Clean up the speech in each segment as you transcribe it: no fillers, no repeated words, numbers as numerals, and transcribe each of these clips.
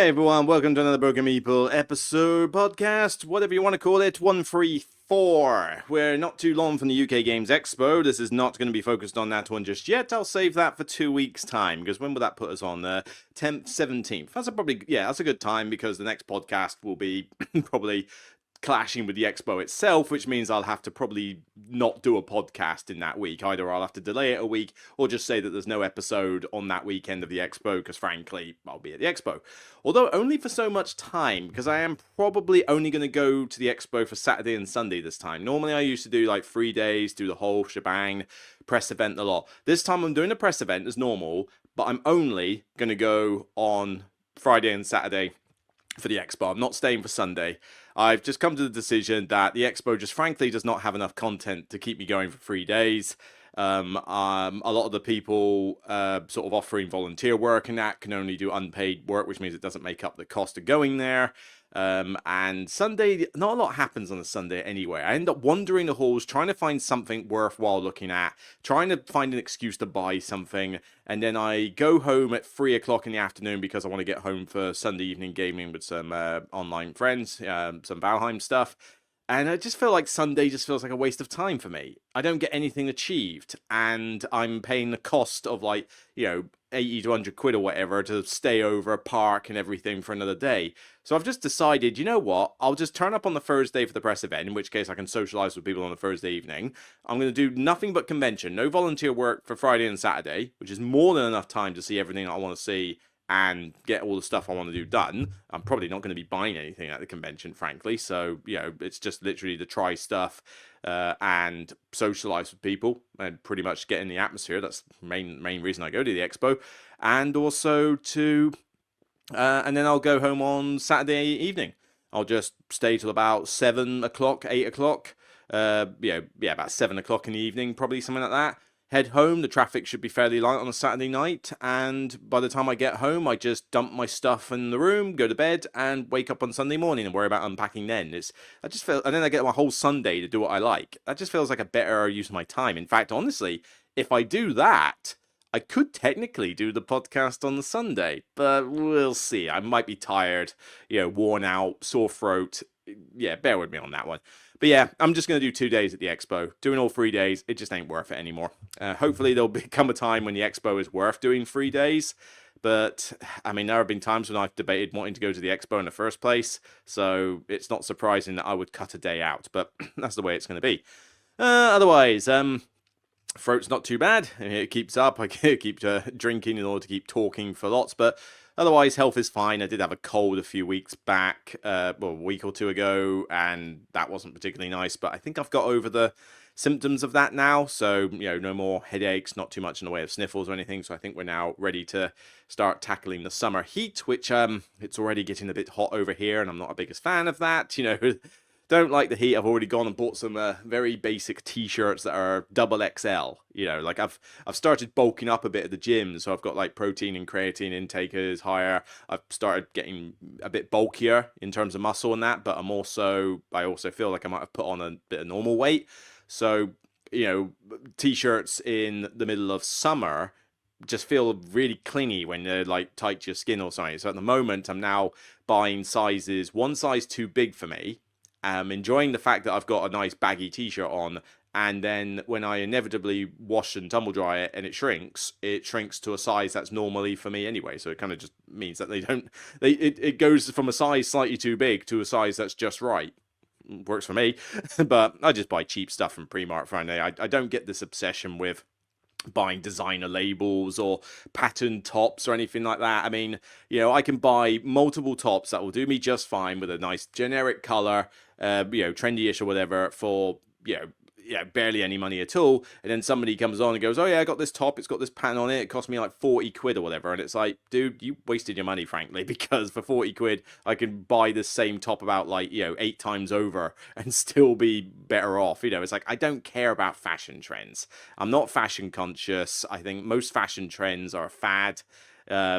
Hi everyone, welcome to another Broken Meeple episode, podcast, whatever you want to call it, 134. We're not too long from the UK Games Expo. This is not going to be focused on that one just yet. I'll save that for 2 weeks' time, because when will that put us on? 10th, 17th. That's a good time, because the next podcast will be probably clashing with the expo itself, which means I'll have to probably not do a podcast in that week. Either I'll have to delay it a week or just say that there's no episode on that weekend of the expo because frankly I'll be at the expo, although only for so much time, because I am probably only going to go to the expo for Saturday and Sunday this time. Normally I used to do like 3 days, do the whole shebang, press event a lot. This time I'm doing a press event as normal, but I'm only going to go on Friday and Saturday for the expo. I'm not staying for Sunday. I've just come to the decision that the expo just frankly does not have enough content to keep me going for 3 days. A lot of the people sort of offering volunteer work and that can only do unpaid work, which means it doesn't make up the cost of going there. And Sunday, not a lot happens on a Sunday anyway. I end up wandering the halls, trying to find something worthwhile looking at, trying to find an excuse to buy something, and then I go home at 3 o'clock in the afternoon because I want to get home for Sunday evening gaming with some online friends, some Valheim stuff. And I just feel like Sunday just feels like a waste of time for me. I don't get anything achieved, and I'm paying the cost of 80 to 100 quid or whatever to stay over, park and everything for another day. So I've just decided, you know what, I'll just turn up on the Thursday for the press event, in which case I can socialise with people on the Thursday evening. I'm going to do nothing but convention, no volunteer work for Friday and Saturday, which is more than enough time to see everything I want to see and get all the stuff I want to do done. I'm probably not going to be buying anything at the convention, frankly. So, it's just literally to try stuff and socialise with people and pretty much get in the atmosphere. That's the main reason I go to the expo. And also and then I'll go home on Saturday evening. I'll just stay till about 7 o'clock, 8 o'clock. About 7 o'clock in the evening, probably something like that. Head home. The traffic should be fairly light on a Saturday night, and by the time I get home, I just dump my stuff in the room, go to bed, and wake up on Sunday morning and worry about unpacking then. And then I get my whole Sunday to do what I like. That just feels like a better use of my time. In fact, honestly, if I do that, I could technically do the podcast on the Sunday, but we'll see. I might be tired, worn out, sore throat. Yeah, bear with me on that one. But yeah, I'm just going to do 2 days at the expo. Doing all 3 days, it just ain't worth it anymore. Hopefully there'll become a time when the expo is worth doing 3 days. But, I mean, there have been times when I've debated wanting to go to the expo in the first place. So it's not surprising that I would cut a day out. But that's the way it's going to be. Otherwise, throat's not too bad. It keeps up. I keep drinking in order to keep talking for lots. But otherwise, health is fine. I did have a cold a few weeks back, a week or two ago, and that wasn't particularly nice. But I think I've got over the symptoms of that now. So, no more headaches, not too much in the way of sniffles or anything. So I think we're now ready to start tackling the summer heat, which it's already getting a bit hot over here, and I'm not the biggest fan of that. Don't like the heat. I've already gone and bought some very basic t-shirts that are double XL. I've started bulking up a bit at the gym, so I've got like protein and creatine intake is higher. I've started getting a bit bulkier in terms of muscle and that, but I also feel like I might have put on a bit of normal weight. So, t-shirts in the middle of summer just feel really clingy when they're like tight to your skin or something. So at the moment, I'm now buying one size too big for me. I'm enjoying the fact that I've got a nice baggy t-shirt on, and then when I inevitably wash and tumble dry it and it shrinks to a size that's normally for me anyway. So it kind of just means that it goes from a size slightly too big to a size that's just right. Works for me. But I just buy cheap stuff from Primark, frankly. I don't get this obsession with buying designer labels or patterned tops or anything like that. I mean, I can buy multiple tops that will do me just fine with a nice generic color, trendy-ish or whatever for, barely any money at all. And then somebody comes on and goes, oh yeah, I got this top, it's got this pattern on it, it cost me like 40 quid or whatever. And it's like, dude, you wasted your money, frankly, because for 40 quid, I can buy the same top about 8 times over and still be better off. It's like, I don't care about fashion trends. I'm not fashion conscious. I think most fashion trends are a fad.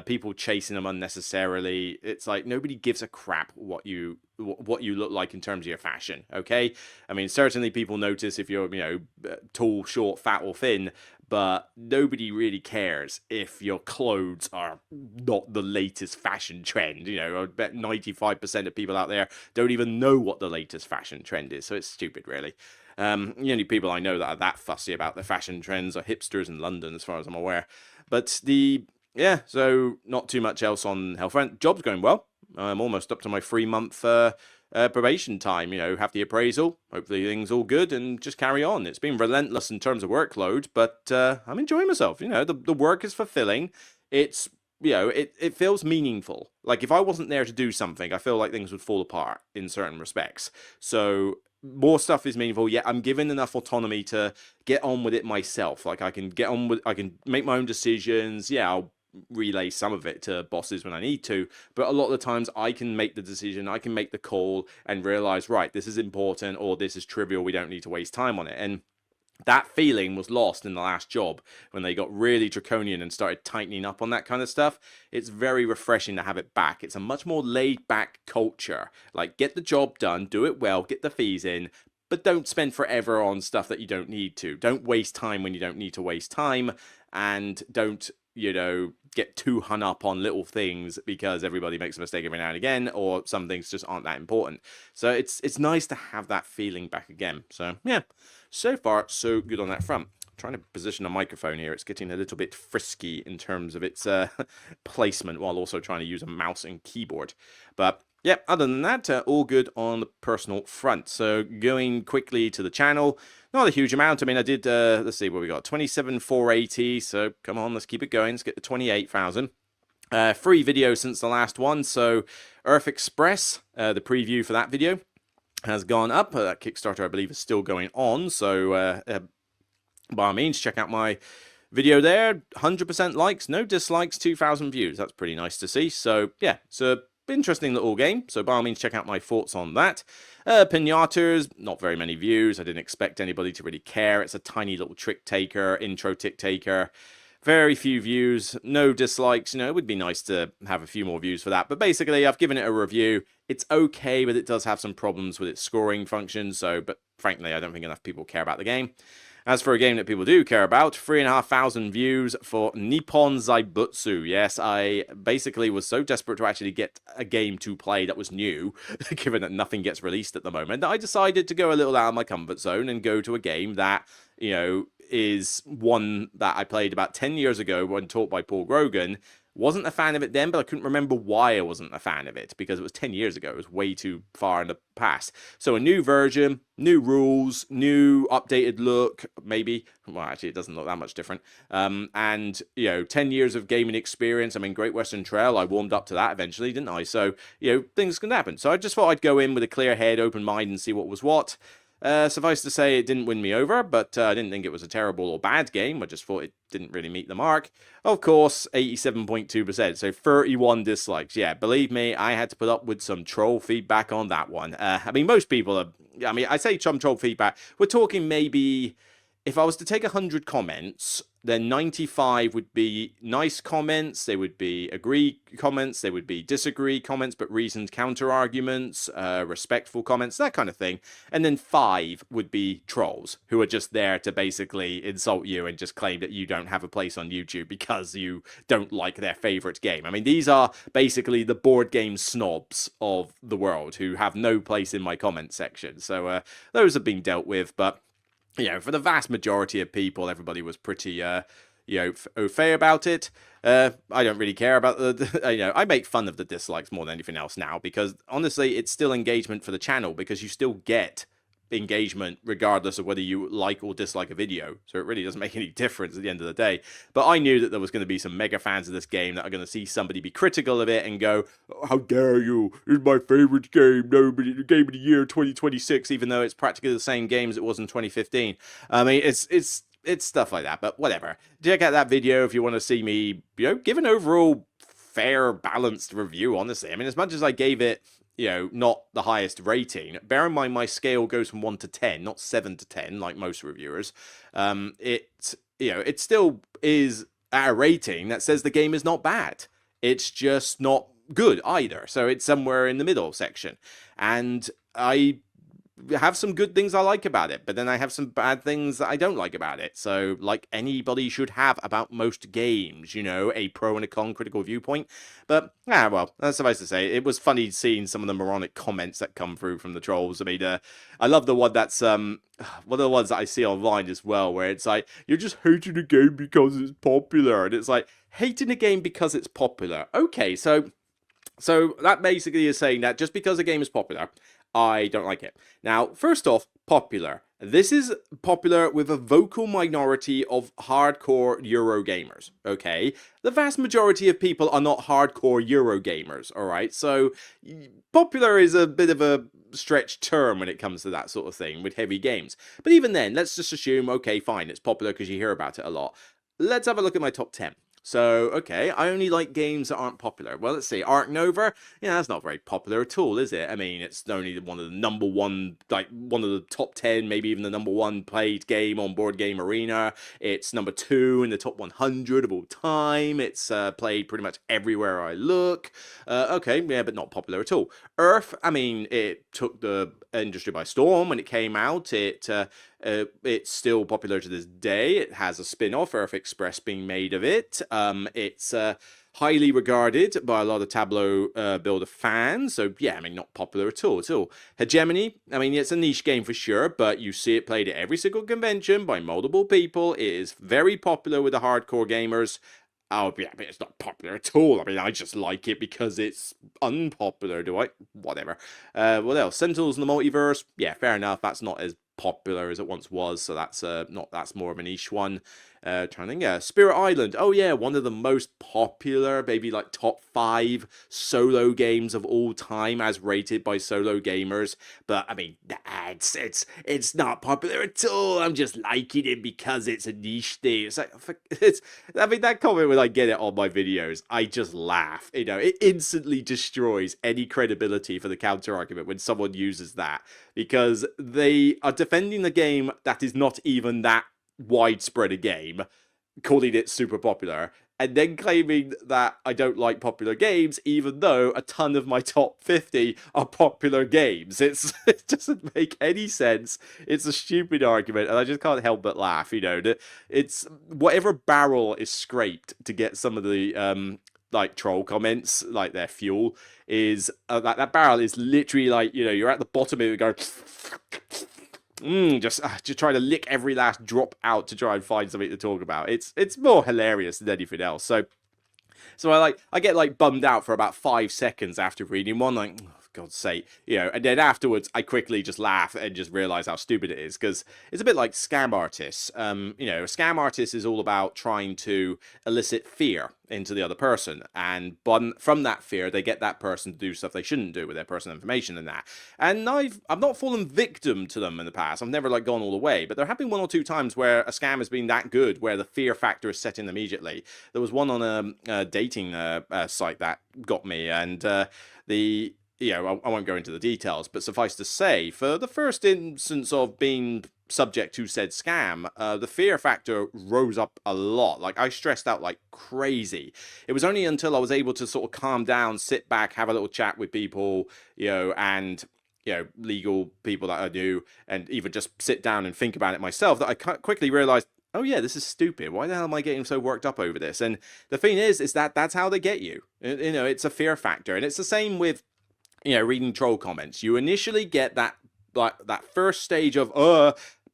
People chasing them unnecessarily. It's like nobody gives a crap what you look like in terms of your fashion, okay? I mean, certainly people notice if you're, tall, short, fat, or thin, but nobody really cares if your clothes are not the latest fashion trend. You know, I bet 95% of people out there don't even know what the latest fashion trend is, so it's stupid, really. The only people I know that are that fussy about the fashion trends are hipsters in London, as far as I'm aware. But yeah, so not too much else on Hellfront. Job's going well. I'm almost up to my 3-month probation time. You know, have the appraisal. Hopefully things all good and just carry on. It's been relentless in terms of workload, but I'm enjoying myself. You know, the work is fulfilling. It's, you know, it feels meaningful. Like, if I wasn't there to do something, I feel like things would fall apart in certain respects. So more stuff is meaningful, yet I'm given enough autonomy to get on with it myself. Like, I can make my own decisions. Yeah, I'll relay some of it to bosses when I need to, but a lot of the times I can make the decision, I can make the call and realize, right, this is important or this is trivial, we don't need to waste time on it. And that feeling was lost in the last job when they got really draconian and started tightening up on that kind of stuff. It's very refreshing to have it back. It's a much more laid back culture. Like, get the job done, do it well, get the fees in, but don't spend forever on stuff that you don't need to. Don't waste time when you don't need to waste time, and don't, you know, get too hung up on little things because everybody makes a mistake every now and again, or some things just aren't that important. So it's nice to have that feeling back again. So yeah, so far so good on that front. I'm trying to position a microphone here. It's getting a little bit frisky in terms of its placement, while also trying to use a mouse and keyboard. But yeah, other than that, all good on the personal front. So going quickly to the channel, not a huge amount. I mean, I did, let's see what we got, 27,480. So come on, let's keep it going. Let's get to 28,000. 3 videos since the last one. So Earth Express, the preview for that video has gone up. That Kickstarter, I believe, is still going on. So by all means, check out my video there. 100% likes, no dislikes, 2,000 views. That's pretty nice to see. So yeah, so interesting little game, so by all means check out my thoughts on that. Pinatas, not very many views. I didn't expect anybody to really care. It's a tiny little trick taker, intro tick taker. Very few views, no dislikes. You know, it would be nice to have a few more views for that. But basically, I've given it a review. It's okay, but it does have some problems with its scoring function. So, but frankly, I don't think enough people care about the game. As for a game that people do care about, 3,500 views for Nippon Zaibutsu. Yes, I basically was so desperate to actually get a game to play that was new, given that nothing gets released at the moment, that I decided to go a little out of my comfort zone and go to a game that, you know, is one that I played about 10 years ago when taught by Paul Grogan. Wasn't a fan of it then, but I couldn't remember why I wasn't a fan of it, because it was 10 years ago. It was way too far in the past. So a new version, new rules, new updated look, maybe. Well, actually, it doesn't look that much different. And, you know, 10 years of gaming experience. I mean, Great Western Trail, I warmed up to that eventually, didn't I? So, you know, things can happen. So I just thought I'd go in with a clear head, open mind, and see what was what. Suffice to say, it didn't win me over, but I didn't think it was a terrible or bad game. I just thought it didn't really meet the mark. Of course, 87.2%, so 31 dislikes. Yeah, believe me, I had to put up with some troll feedback on that one. I mean, most people are... I mean, I say some troll feedback. We're talking maybe... If I was to take 100 comments, then 95 would be nice comments, they would be agree comments, they would be disagree comments, but reasoned counter-arguments, respectful comments, that kind of thing. And then 5 would be trolls, who are just there to basically insult you and just claim that you don't have a place on YouTube because you don't like their favorite game. I mean, these are basically the board game snobs of the world who have no place in my comment section. So those have been dealt with, but... you know, for the vast majority of people, everybody was pretty, you know, au fait about it. I don't really care about you know, I make fun of the dislikes more than anything else now, because honestly, it's still engagement for the channel, because you still get engagement regardless of whether you like or dislike a video, so it really doesn't make any difference at the end of the day. But I knew that there was going to be some mega fans of this game that are going to see somebody be critical of it and go, oh, how dare you, it's my favorite game, nobody, the game of the year 2026, even though it's practically the same game as it was in 2015. I mean, it's stuff like that, but whatever. Check out that video if you want to see me, you know, give an overall fair, balanced review, honestly. I mean, as much as I gave it, you know, not the highest rating, bear in mind my scale goes from 1 to 10, not 7 to 10, like most reviewers. It, you know, it still is at a rating that says the game is not bad. It's just not good either. So it's somewhere in the middle section. And I have some good things I like about it, but then I have some bad things that I don't like about it. So, like anybody should have about most games, you know, a pro and a con critical viewpoint. But, well, that's suffice to say, it was funny seeing some of the moronic comments that come through from the trolls. I mean, I love the one that's, one of the ones that I see online as well, where it's like, you're just hating a game because it's popular. And it's like, hating a game because it's popular. Okay, so that basically is saying that just because a game is popular, I don't like it. Now, first off, popular. This is popular with a vocal minority of hardcore Euro gamers, okay? The vast majority of people are not hardcore Euro gamers, alright? So, popular is a bit of a stretched term when it comes to that sort of thing with heavy games. But even then, let's just assume, okay, fine, it's popular because you hear about it a lot. Let's have a look at my top 10. So, okay, I only like games that aren't popular. Well, let's see, Ark Nova, yeah, that's not very popular at all, is it? I mean, it's only one of the number one, like, one of the top 10, maybe even the number one played game on Board Game Arena. It's number 2 in the top 100 of all time. It's played pretty much everywhere I look. Okay, yeah, but not popular at all. Earth, I mean, it took the industry by storm when it came out. It's still popular to this day. It has a spin-off, Earth Express, being made of it. It's highly regarded by a lot of Tableau Builder fans. So, yeah, I mean, not popular at all. Hegemony, I mean, it's a niche game for sure, but you see it played at every single convention by multiple people. It is very popular with the hardcore gamers. Oh, yeah, but it's not popular at all. I mean, I just like it because it's unpopular, do I? Whatever. What else? Sentinels in the Multiverse. Yeah, fair enough. That's not as popular as it once was, so that's more of a niche one. Trying to think, yeah, Spirit Island. Oh yeah, one of the most popular, maybe like top 5 solo games of all time as rated by solo gamers. But I mean, it's not popular at all. I'm just liking it because it's a niche thing. It's like I mean, that comment when I get it on my videos, I just laugh. You know, it instantly destroys any credibility for the counter argument when someone uses that, because they are defending the game that is not even that widespread a game, calling it super popular, and then claiming that I don't like popular games, even though a ton of my top 50 are popular games. It doesn't make any sense. It's a stupid argument, and I just can't help but laugh. You know, it's whatever barrel is scraped to get some of the like troll comments, like their fuel, is that barrel is literally like, you know, you're at the bottom of it going just try to lick every last drop out to try and find something to talk about. It's more hilarious than anything else. So I get like bummed out for about 5 seconds after reading one, like, oh, for God's sake, you know, and then afterwards I quickly just laugh and just realize how stupid it is, because it's a bit like scam artists. You know, a scam artist is all about trying to elicit fear into the other person, and from that fear they get that person to do stuff they shouldn't do with their personal information and that. And I've not fallen victim to them in the past. I've never like gone all the way, but there have been 1 or 2 times where a scam has been that good where the fear factor is set in immediately. There was one on a dating site that got me, and you know, I won't go into the details, but suffice to say, for the first instance of being subject to said scam, the fear factor rose up a lot. Like, I stressed out like crazy. It was only until I was able to sort of calm down, sit back, have a little chat with people, you know, and, you know, legal people that I knew, and even just sit down and think about it myself, that I quickly realized, oh yeah, this is stupid. Why the hell am I getting so worked up over this? And the thing is that that's how they get you. You know, it's a fear factor. And it's the same with, you know, reading troll comments. You initially get that, like, that first stage of,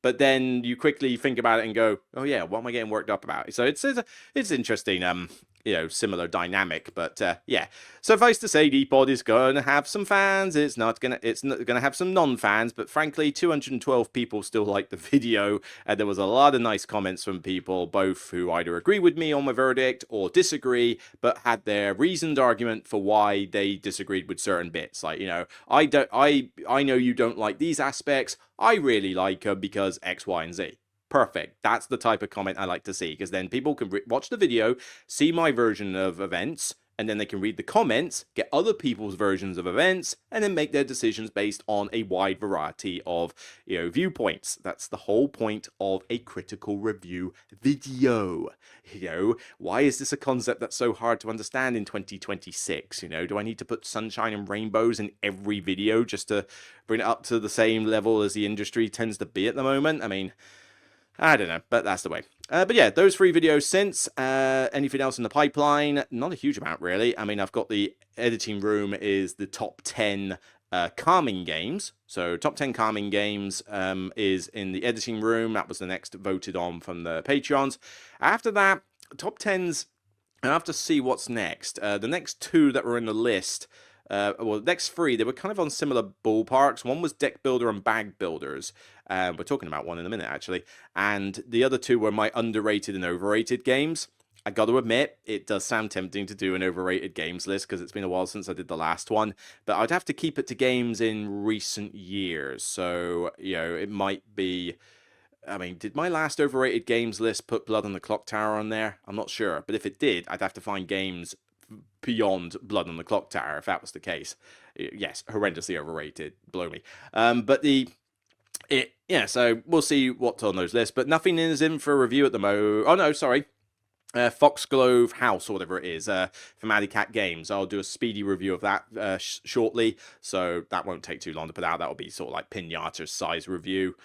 but then you quickly think about it and go, oh yeah, what am I getting worked up about? So it's interesting, you know, similar dynamic. But yeah, suffice to say, Dpod is going to have some fans. It's not gonna have some non-fans, but frankly, 212 people still liked the video, and there was a lot of nice comments from people, both who either agree with me on my verdict or disagree, but had their reasoned argument for why they disagreed with certain bits. Like, you know, I know you don't like these aspects. I really like them because X, Y, and Z. Perfect. That's the type of comment I like to see, because then people can watch the video, see my version of events, and then they can read the comments, get other people's versions of events, and then make their decisions based on a wide variety of, viewpoints. That's the whole point of a critical review video. Why is this a concept that's so hard to understand in 2026? Do I need to put sunshine and rainbows in every video just to bring it up to the same level as the industry tends to be at the moment? I mean, I don't know, but that's the way. But yeah, those 3 videos since. Anything else in the pipeline? Not a huge amount, really. I mean, I've got the editing room is the top 10 calming games. So top 10 calming games is in the editing room. That was the next voted on from the Patreons. After that, top 10s, I have to see what's next. The next 2 that were in the list, the next 3, they were kind of on similar ballparks. One was deck builder and bag builders. We're talking about one in a minute, actually. And the other 2 were my underrated and overrated games. I got to admit, it does sound tempting to do an overrated games list because it's been a while since I did the last one. But I'd have to keep it to games in recent years. So, it might be... I mean, did my last overrated games list put Blood on the Clock Tower on there? I'm not sure. But if it did, I'd have to find games beyond Blood on the Clock Tower if that was the case. Yes, horrendously overrated. Blow me. So we'll see what's on those lists. But nothing is in for review at the moment. Oh, no, sorry. Foxglove House, or whatever it is, from Alley Cat Games. I'll do a speedy review of that shortly, so that won't take too long to put out. That'll be sort of like Pinata's size review.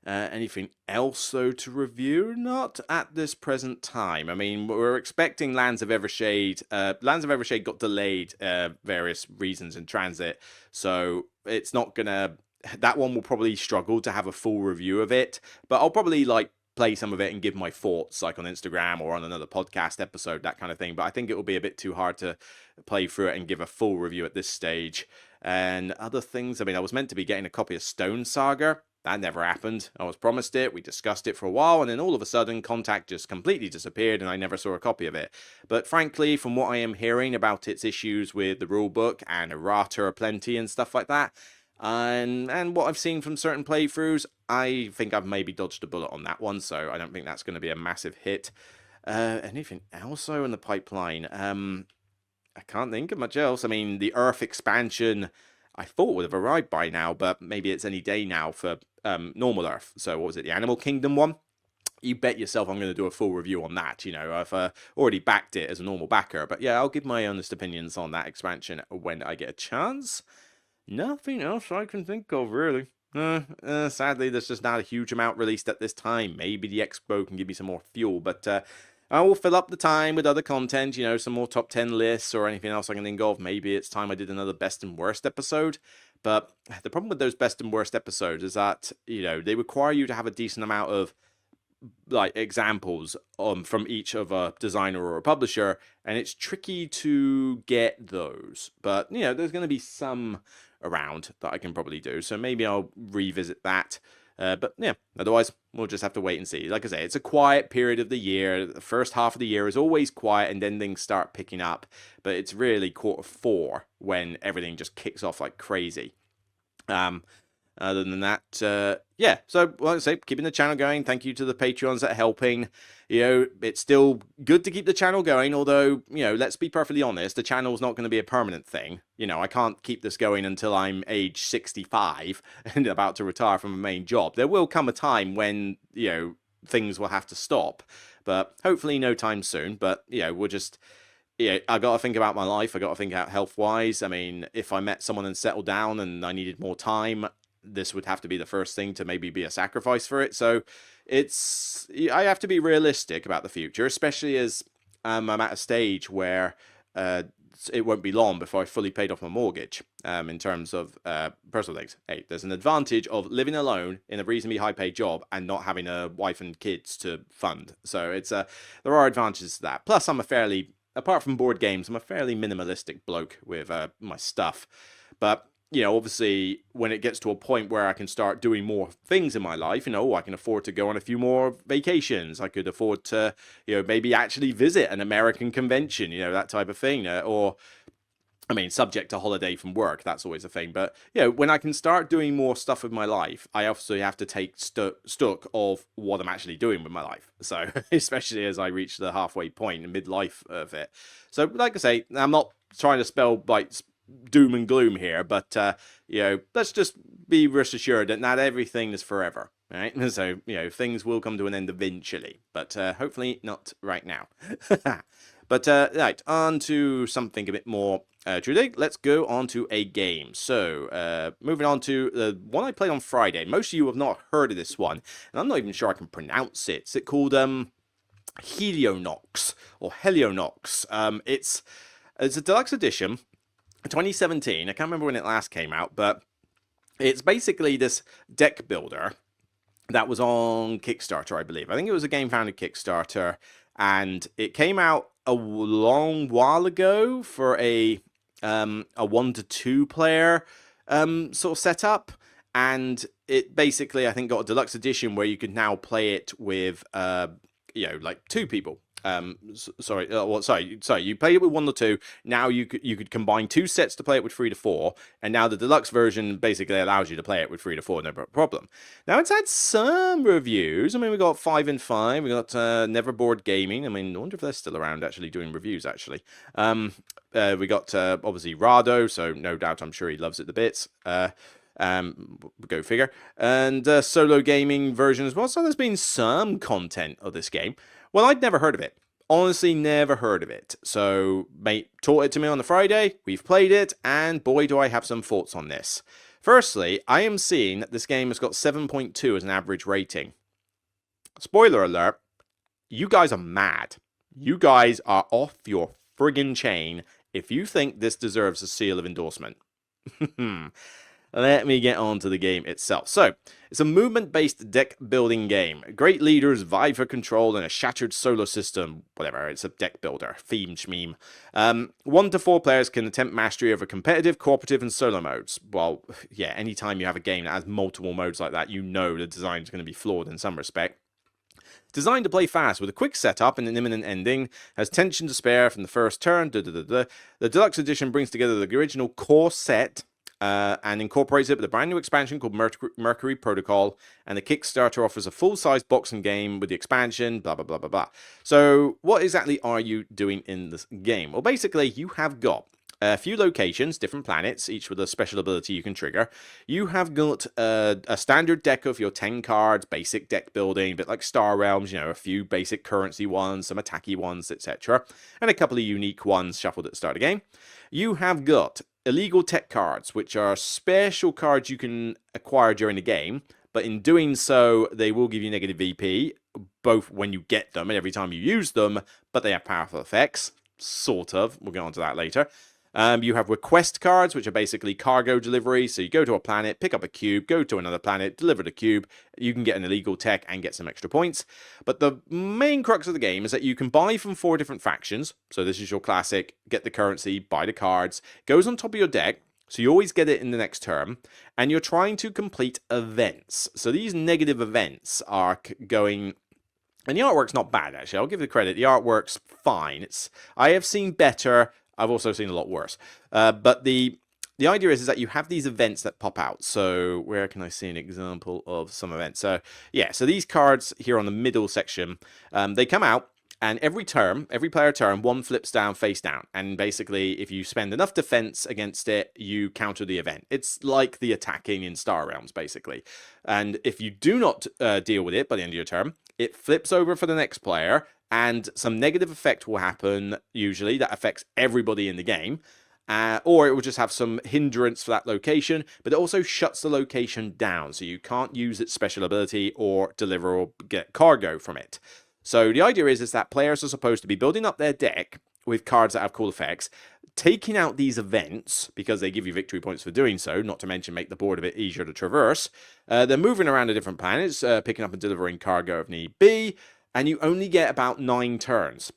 Anything else, though, to review? Not at this present time. I mean, we're expecting Lands of Evershade. Lands of Evershade got delayed, various reasons in transit, so it's not gonna... That one will probably struggle to have a full review of it, but I'll probably, play some of it and give my thoughts, on Instagram or on another podcast episode, that kind of thing. But I think it will be a bit too hard to play through it and give a full review at this stage. And other things, I mean, I was meant to be getting a copy of Stone Saga. That never happened. I was promised it, we discussed it for a while, and then all of a sudden, contact just completely disappeared, and I never saw a copy of it. But frankly, from what I am hearing about its issues with the rulebook and errata aplenty and stuff like that, and what I've seen from certain playthroughs, I think I've maybe dodged a bullet on that one, so I don't think that's going to be a massive hit. Anything else, though, in the pipeline? I can't think of much else. I mean, the Earth expansion, I thought would have arrived by now, but maybe it's any day now for normal Earth. So what was it, the Animal Kingdom one? You bet yourself I'm going to do a full review on that. I've already backed it as a normal backer. But yeah, I'll give my honest opinions on that expansion when I get a chance. Nothing else I can think of, really. Sadly, there's just not a huge amount released at this time. Maybe the Expo can give me some more fuel, but I will fill up the time with other content, some more top 10 lists or anything else I can think of. Maybe it's time I did another best and worst episode. But the problem with those best and worst episodes is that, they require you to have a decent amount of examples from each of a designer or a publisher, and it's tricky to get those. But, there's going to be some around that I can probably do, so maybe I'll revisit that. But yeah, otherwise we'll just have to wait and see. Like I say, it's a quiet period of the year. The first half of the year is always quiet, and then things start picking up. But it's really Q4 when everything just kicks off like crazy. Other than that, yeah, so like I say, keeping the channel going. Thank you to the Patreons that are helping. It's still good to keep the channel going, although, let's be perfectly honest, the channel's not going to be a permanent thing. I can't keep this going until I'm age 65 and about to retire from a main job. There will come a time when, things will have to stop, but hopefully no time soon. But, we'll just... I got to think about my life. I got to think out health-wise. I mean, if I met someone and settled down and I needed more time, this would have to be the first thing to maybe be a sacrifice for it. So I have to be realistic about the future, especially as I'm at a stage where it won't be long before I fully paid off my mortgage. In terms of personal things, hey, there's an advantage of living alone in a reasonably high-paid job and not having a wife and kids to fund. So it's there are advantages to that. Plus, apart from board games, I'm a fairly minimalistic bloke with my stuff. But, obviously, when it gets to a point where I can start doing more things in my life, I can afford to go on a few more vacations. I could afford to, maybe actually visit an American convention, that type of thing. Or I mean, subject to holiday from work, that's always a thing. But, you know, when I can start doing more stuff with my life, I obviously have to take stock of what I'm actually doing with my life. So, especially as I reach the halfway point in midlife of it. So, like I say, I'm not trying to spell, like, doom and gloom here, but, you know, let's just be rest assured that not everything is forever. Right? So, you know, things will come to an end eventually, but hopefully not right now. But, right, on to something a bit more truly. Let's go on to a game. So, moving on to the one I played on Friday. Most of you have not heard of this one, and I'm not even sure I can pronounce it. It's called Helionox, or Helionox. It's a deluxe edition, 2017. I can't remember when it last came out, but it's basically this deck builder that was on Kickstarter, I believe. I think it was a game founded Kickstarter, and it came out a long while ago for a 1 to 2 player sort of setup, and it basically, I think, got a deluxe edition where you could now play it with you know, like 2 people. Sorry, you played it with 1 or 2. Now you could combine 2 sets to play it with 3 to 4, and now the deluxe version basically allows you to play it with 3 to 4, no problem. Now it's had some reviews. I mean, we got 5 and 5. We got Never Bored Gaming. I mean, I wonder if they're still around actually doing reviews. Actually, we got obviously Rado, so no doubt I'm sure he loves it the bits. Go figure. And solo gaming version as well. So there's been some content of this game. Well, I'd never heard of it. Honestly, never heard of it. So, mate taught it to me on the Friday. We've played it, and boy, do I have some thoughts on this. Firstly, I am seeing that this game has got 7.2 as an average rating. Spoiler alert, you guys are mad. You guys are off your friggin' chain if you think this deserves a seal of endorsement. Let me get on to the game itself. So, it's a movement-based deck-building game. Great leaders vie for control in a shattered solar system. Whatever, it's a deck builder. Theme schmeme. 1 to 4 players can attempt mastery over competitive, cooperative, and solo modes. Well, yeah, anytime you have a game that has multiple modes like that, you know the design is going to be flawed in some respect. Designed to play fast with a quick setup and an imminent ending, has tension to spare from the first turn. The deluxe edition brings together the original core set and incorporates it with a brand new expansion called Mercury Protocol, and the Kickstarter offers a full-size box and game with the expansion, blah, blah, blah, blah, blah. So what exactly are you doing in this game? Well, basically, you have got a few locations, different planets, each with a special ability you can trigger. You have got a standard deck of your 10 cards, basic deck building, a bit like Star Realms, you know, a few basic currency ones, some attacky ones, etc., and a couple of unique ones shuffled at the start of the game. You have got illegal tech cards, which are special cards you can acquire during the game, but in doing so, they will give you negative VP, both when you get them and every time you use them, but they have powerful effects, sort of. We'll get on to that later. You have request cards, which are basically cargo delivery. So you go to a planet, pick up a cube, go to another planet, deliver the cube. You can get an illegal tech and get some extra points. But the main crux of the game is that you can buy from 4 different factions. So this is your classic, get the currency, buy the cards. Goes on top of your deck. So you always get it in the next turn. And you're trying to complete events. So these negative events are going... And the artwork's not bad, actually. I'll give the credit. The artwork's fine. I have seen better... I've also seen a lot worse. But the idea is that you have these events that pop out. So where can I see an example of some events? So yeah, so these cards here on the middle section, they come out, and every player turn, one flips down face down. And basically, if you spend enough defense against it, you counter the event. It's like the attacking in Star Realms, basically. And if you do not deal with it by the end of your turn, it flips over for the next player, and some negative effect will happen, usually, that affects everybody in the game. Or it will just have some hindrance for that location, but it also shuts the location down, so you can't use its special ability or deliver or get cargo from it. So the idea is that players are supposed to be building up their deck with cards that have cool effects, taking out these events, because they give you victory points for doing so, not to mention make the board a bit easier to traverse. They're moving around to different planets, picking up and delivering cargo if need be, and you only get about 9 turns.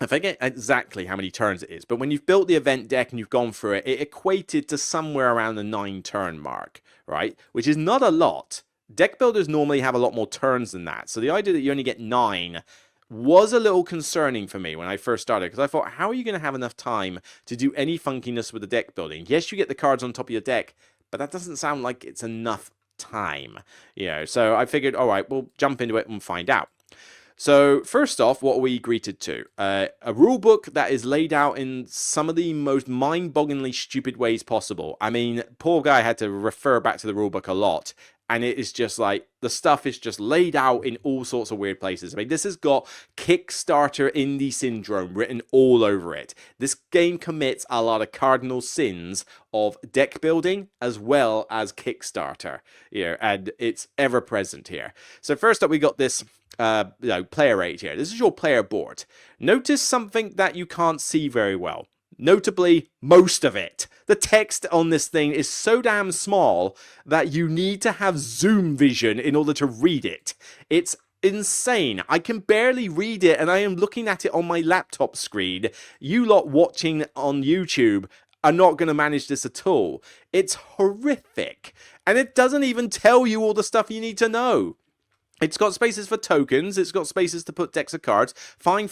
I forget exactly how many turns it is, but when you've built the event deck and you've gone through it, it equated to somewhere around the 9 turn mark, right? Which is not a lot. Deck builders normally have a lot more turns than that. So the idea that you only get 9 was a little concerning for me when I first started, because I thought, how are you going to have enough time to do any funkiness with the deck building? Yes, you get the cards on top of your deck, but that doesn't sound like it's enough time. So I figured, all right, we'll jump into it and find out. So first off, what are we greeted to? A rule book that is laid out in some of the most mind-bogglingly stupid ways possible. I mean, poor guy had to refer back to the rule book a lot. And it is just like, the stuff is just laid out in all sorts of weird places. I mean, this has got Kickstarter indie syndrome written all over it. This game commits a lot of cardinal sins of deck building as well as Kickstarter. And it's ever present here. So first up, we got this player aid here. This is your player board. Notice something that you can't see very well. Notably, most of it. The text on this thing is so damn small that you need to have zoom vision in order to read it. It's insane. I can barely read it, and I am looking at it on my laptop screen. You lot watching on YouTube are not going to manage this at all. It's horrific. And it doesn't even tell you all the stuff you need to know. It's got spaces for tokens, it's got spaces to put decks of cards, fine.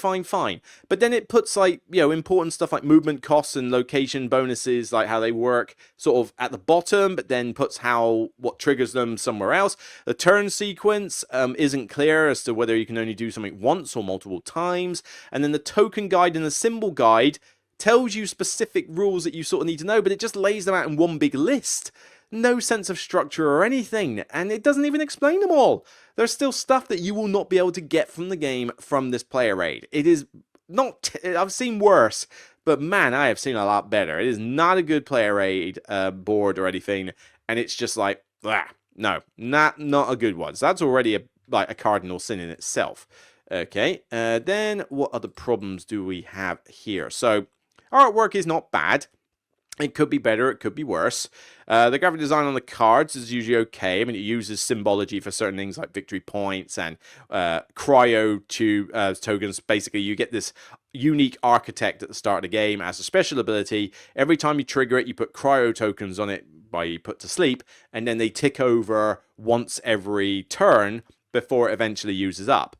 But then it puts important stuff like movement costs and location bonuses, like how they work, sort of at the bottom, but then puts what triggers them somewhere else. The turn sequence isn't clear as to whether you can only do something once or multiple times. And then the token guide and the symbol guide tells you specific rules that you sort of need to know, but it just lays them out in one big list. No sense of structure or anything, and it doesn't even explain them all. There's still stuff that you will not be able to get from the game from this player aid. It is not... I've seen worse, but man, I have seen a lot better. It is not a good player aid board or anything, and it's just like, no, not a good one. So that's already a cardinal sin in itself. Okay, then what other problems do we have here? So artwork is not bad. It could be better, it could be worse. The graphic design on the cards is usually okay. I mean, it uses symbology for certain things like victory points and cryo tokens. Basically, you get this unique architect at the start of the game as a special ability. Every time you trigger it, you put cryo tokens on it by put to sleep, and then they tick over once every turn before it eventually uses up.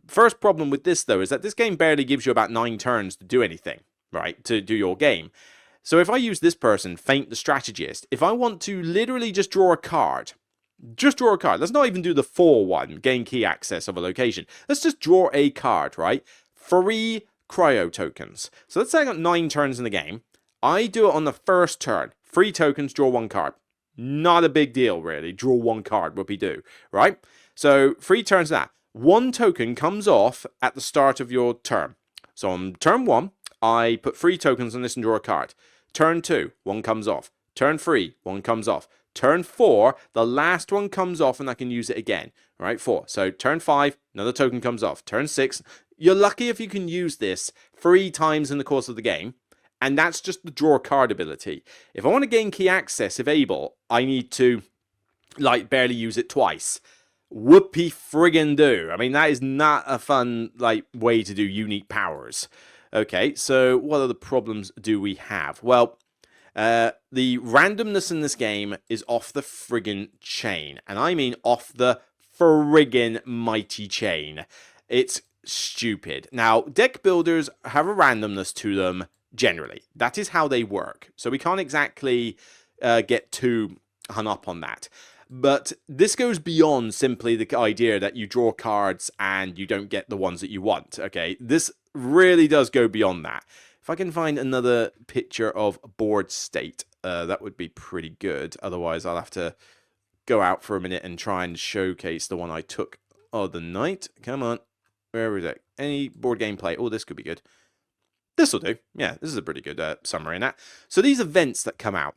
First problem with this, though, is that this game barely gives you about 9 turns to do anything, right? To do your game. So if I use this person, Feint the Strategist, if I want to literally just draw a card, let's not even do the 4-1, gain key access of a location. Let's just draw a card, right? 3 cryo tokens. So let's say I got 9 turns in the game. I do it on the first turn. 3 tokens, draw 1 card. Not a big deal, really. Draw 1 card, whoopie-doo, right? So 3 turns that. 1 token comes off at the start of your turn. So on turn 1, I put 3 tokens on this and draw a card. Turn 2, 1 comes off. Turn 3, 1 comes off. Turn 4, the last one comes off and I can use it again. All right, 4. So turn 5, another token comes off. Turn 6, you're lucky if you can use this 3 times in the course of the game. And that's just the draw card ability. If I want to gain key access, if able, I need to, barely use it twice. Whoopie friggin' do. I mean, that is not a fun, way to do unique powers. Okay, so what other problems do we have? Well, the randomness in this game is off the friggin' chain. And I mean off the friggin' mighty chain. It's stupid. Now, deck builders have a randomness to them generally. That is how they work. So we can't exactly get too hung up on that. But this goes beyond simply the idea that you draw cards and you don't get the ones that you want, okay? This really does go beyond that. If I can find another picture of board state, that would be pretty good. Otherwise, I'll have to go out for a minute and try and showcase the one I took other night. Come on. Where is it? Any board game play? Oh, this could be good. This will do. Yeah, this is a pretty good summary in that. So these events that come out.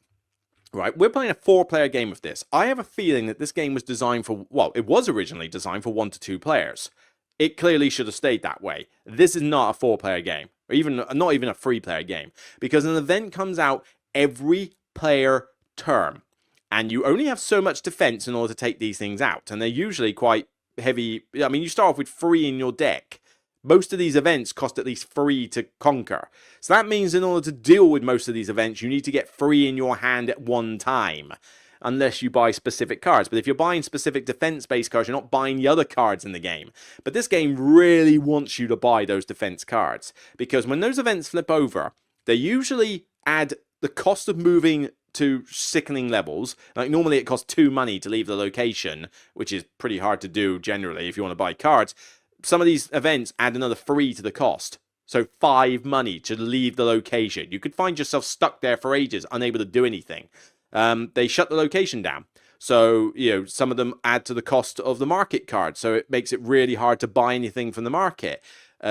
Right, we're playing a 4-player game of this. I have a feeling that this game was designed for, well, it was originally designed for 1 to 2 players. It clearly should have stayed that way. This is not a 4-player game, or not even a 3-player game, because an event comes out every player turn, and you only have so much defense in order to take these things out, and they're usually quite heavy. I mean, you start off with 3 in your deck. Most of these events cost at least 3 to conquer. So that means in order to deal with most of these events, you need to get 3 in your hand at one time. unless you buy specific cards. But if you're buying specific defense-based cards, you're not buying the other cards in the game. But this game really wants you to buy those defense cards, because when those events flip over, they usually add the cost of moving to sickening levels. Like normally it costs 2 money to leave the location, which is pretty hard to do generally if you want to buy cards. Some of these events add another 3 to the cost. So 5 money to leave the location. You could find yourself stuck there for ages, unable to do anything. They shut the location down. So, some of them add to the cost of the market card. So it makes it really hard to buy anything from the market.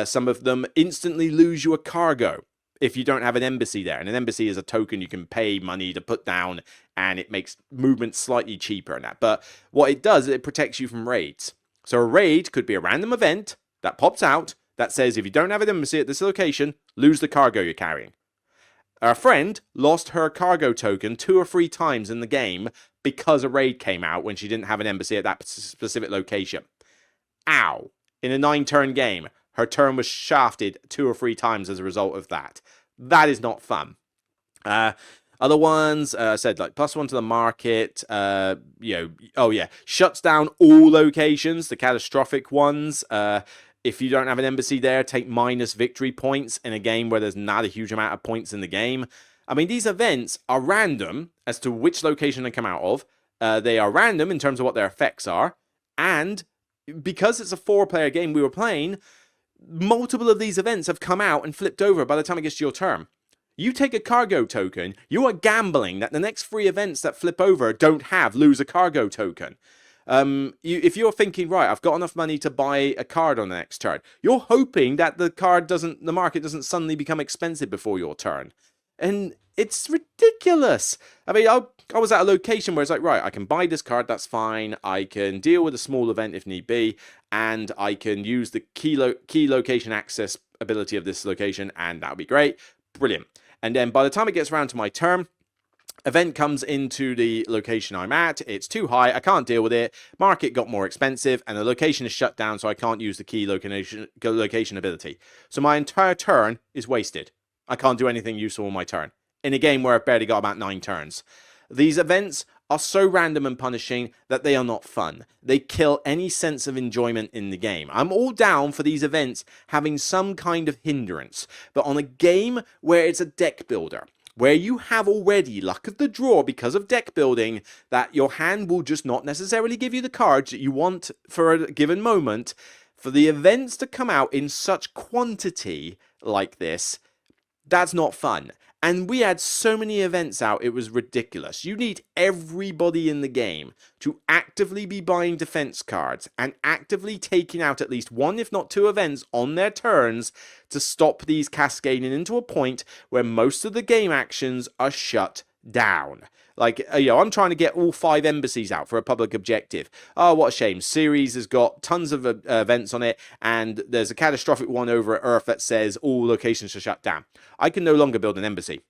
Some of them instantly lose you a cargo if you don't have an embassy there. And an embassy is a token you can pay money to put down, and it makes movement slightly cheaper and that. But what it does, it protects you from raids. So a raid could be a random event that pops out that says if you don't have an embassy at this location, lose the cargo you're carrying. Our friend lost her cargo token 2 or 3 times in the game because a raid came out when she didn't have an embassy at that specific location. Ow. In a 9-turn game, her turn was shafted 2 or 3 times as a result of that. That is not fun. Other ones, said like +1 to the market, shuts down all locations, the catastrophic ones. If you don't have an embassy there, take minus victory points in a game where there's not a huge amount of points in the game. I mean, these events are random as to which location they come out of. They are random in terms of what their effects are. And because it's a 4-player game we were playing, multiple of these events have come out and flipped over by the time it gets to your turn. You take a cargo token, you are gambling that the next 3 events that flip over don't lose a cargo token. If you're thinking, right, I've got enough money to buy a card on the next turn, you're hoping that the market doesn't suddenly become expensive before your turn. And it's ridiculous. I mean, I was at a location where it's like, right, I can buy this card, that's fine. I can deal with a small event if need be, and I can use the key location access ability of this location, and that would be great. Brilliant. And then by the time it gets around to my turn, event comes into the location I'm at. It's too high. I can't deal with it. Market got more expensive, and the location is shut down, so I can't use the key location ability. So my entire turn is wasted. I can't do anything useful on my turn in a game where I've barely got about 9 turns. These events are so random and punishing that they are not fun. They kill any sense of enjoyment in the game. I'm all down for these events having some kind of hindrance, but on a game where it's a deck builder, where you have already luck of the draw because of deck building, that your hand will just not necessarily give you the cards that you want for a given moment, for the events to come out in such quantity like this, that's not fun. And we had so many events out, it was ridiculous. You need everybody in the game to actively be buying defense cards and actively taking out at least 1, if not 2 events on their turns to stop these cascading into a point where most of the game actions are shut down. Like, I'm trying to get all 5 embassies out for a public objective. Oh, what a shame. Series has got tons of events on it, and there's a catastrophic one over at Earth that says all locations are shut down. I can no longer build an embassy.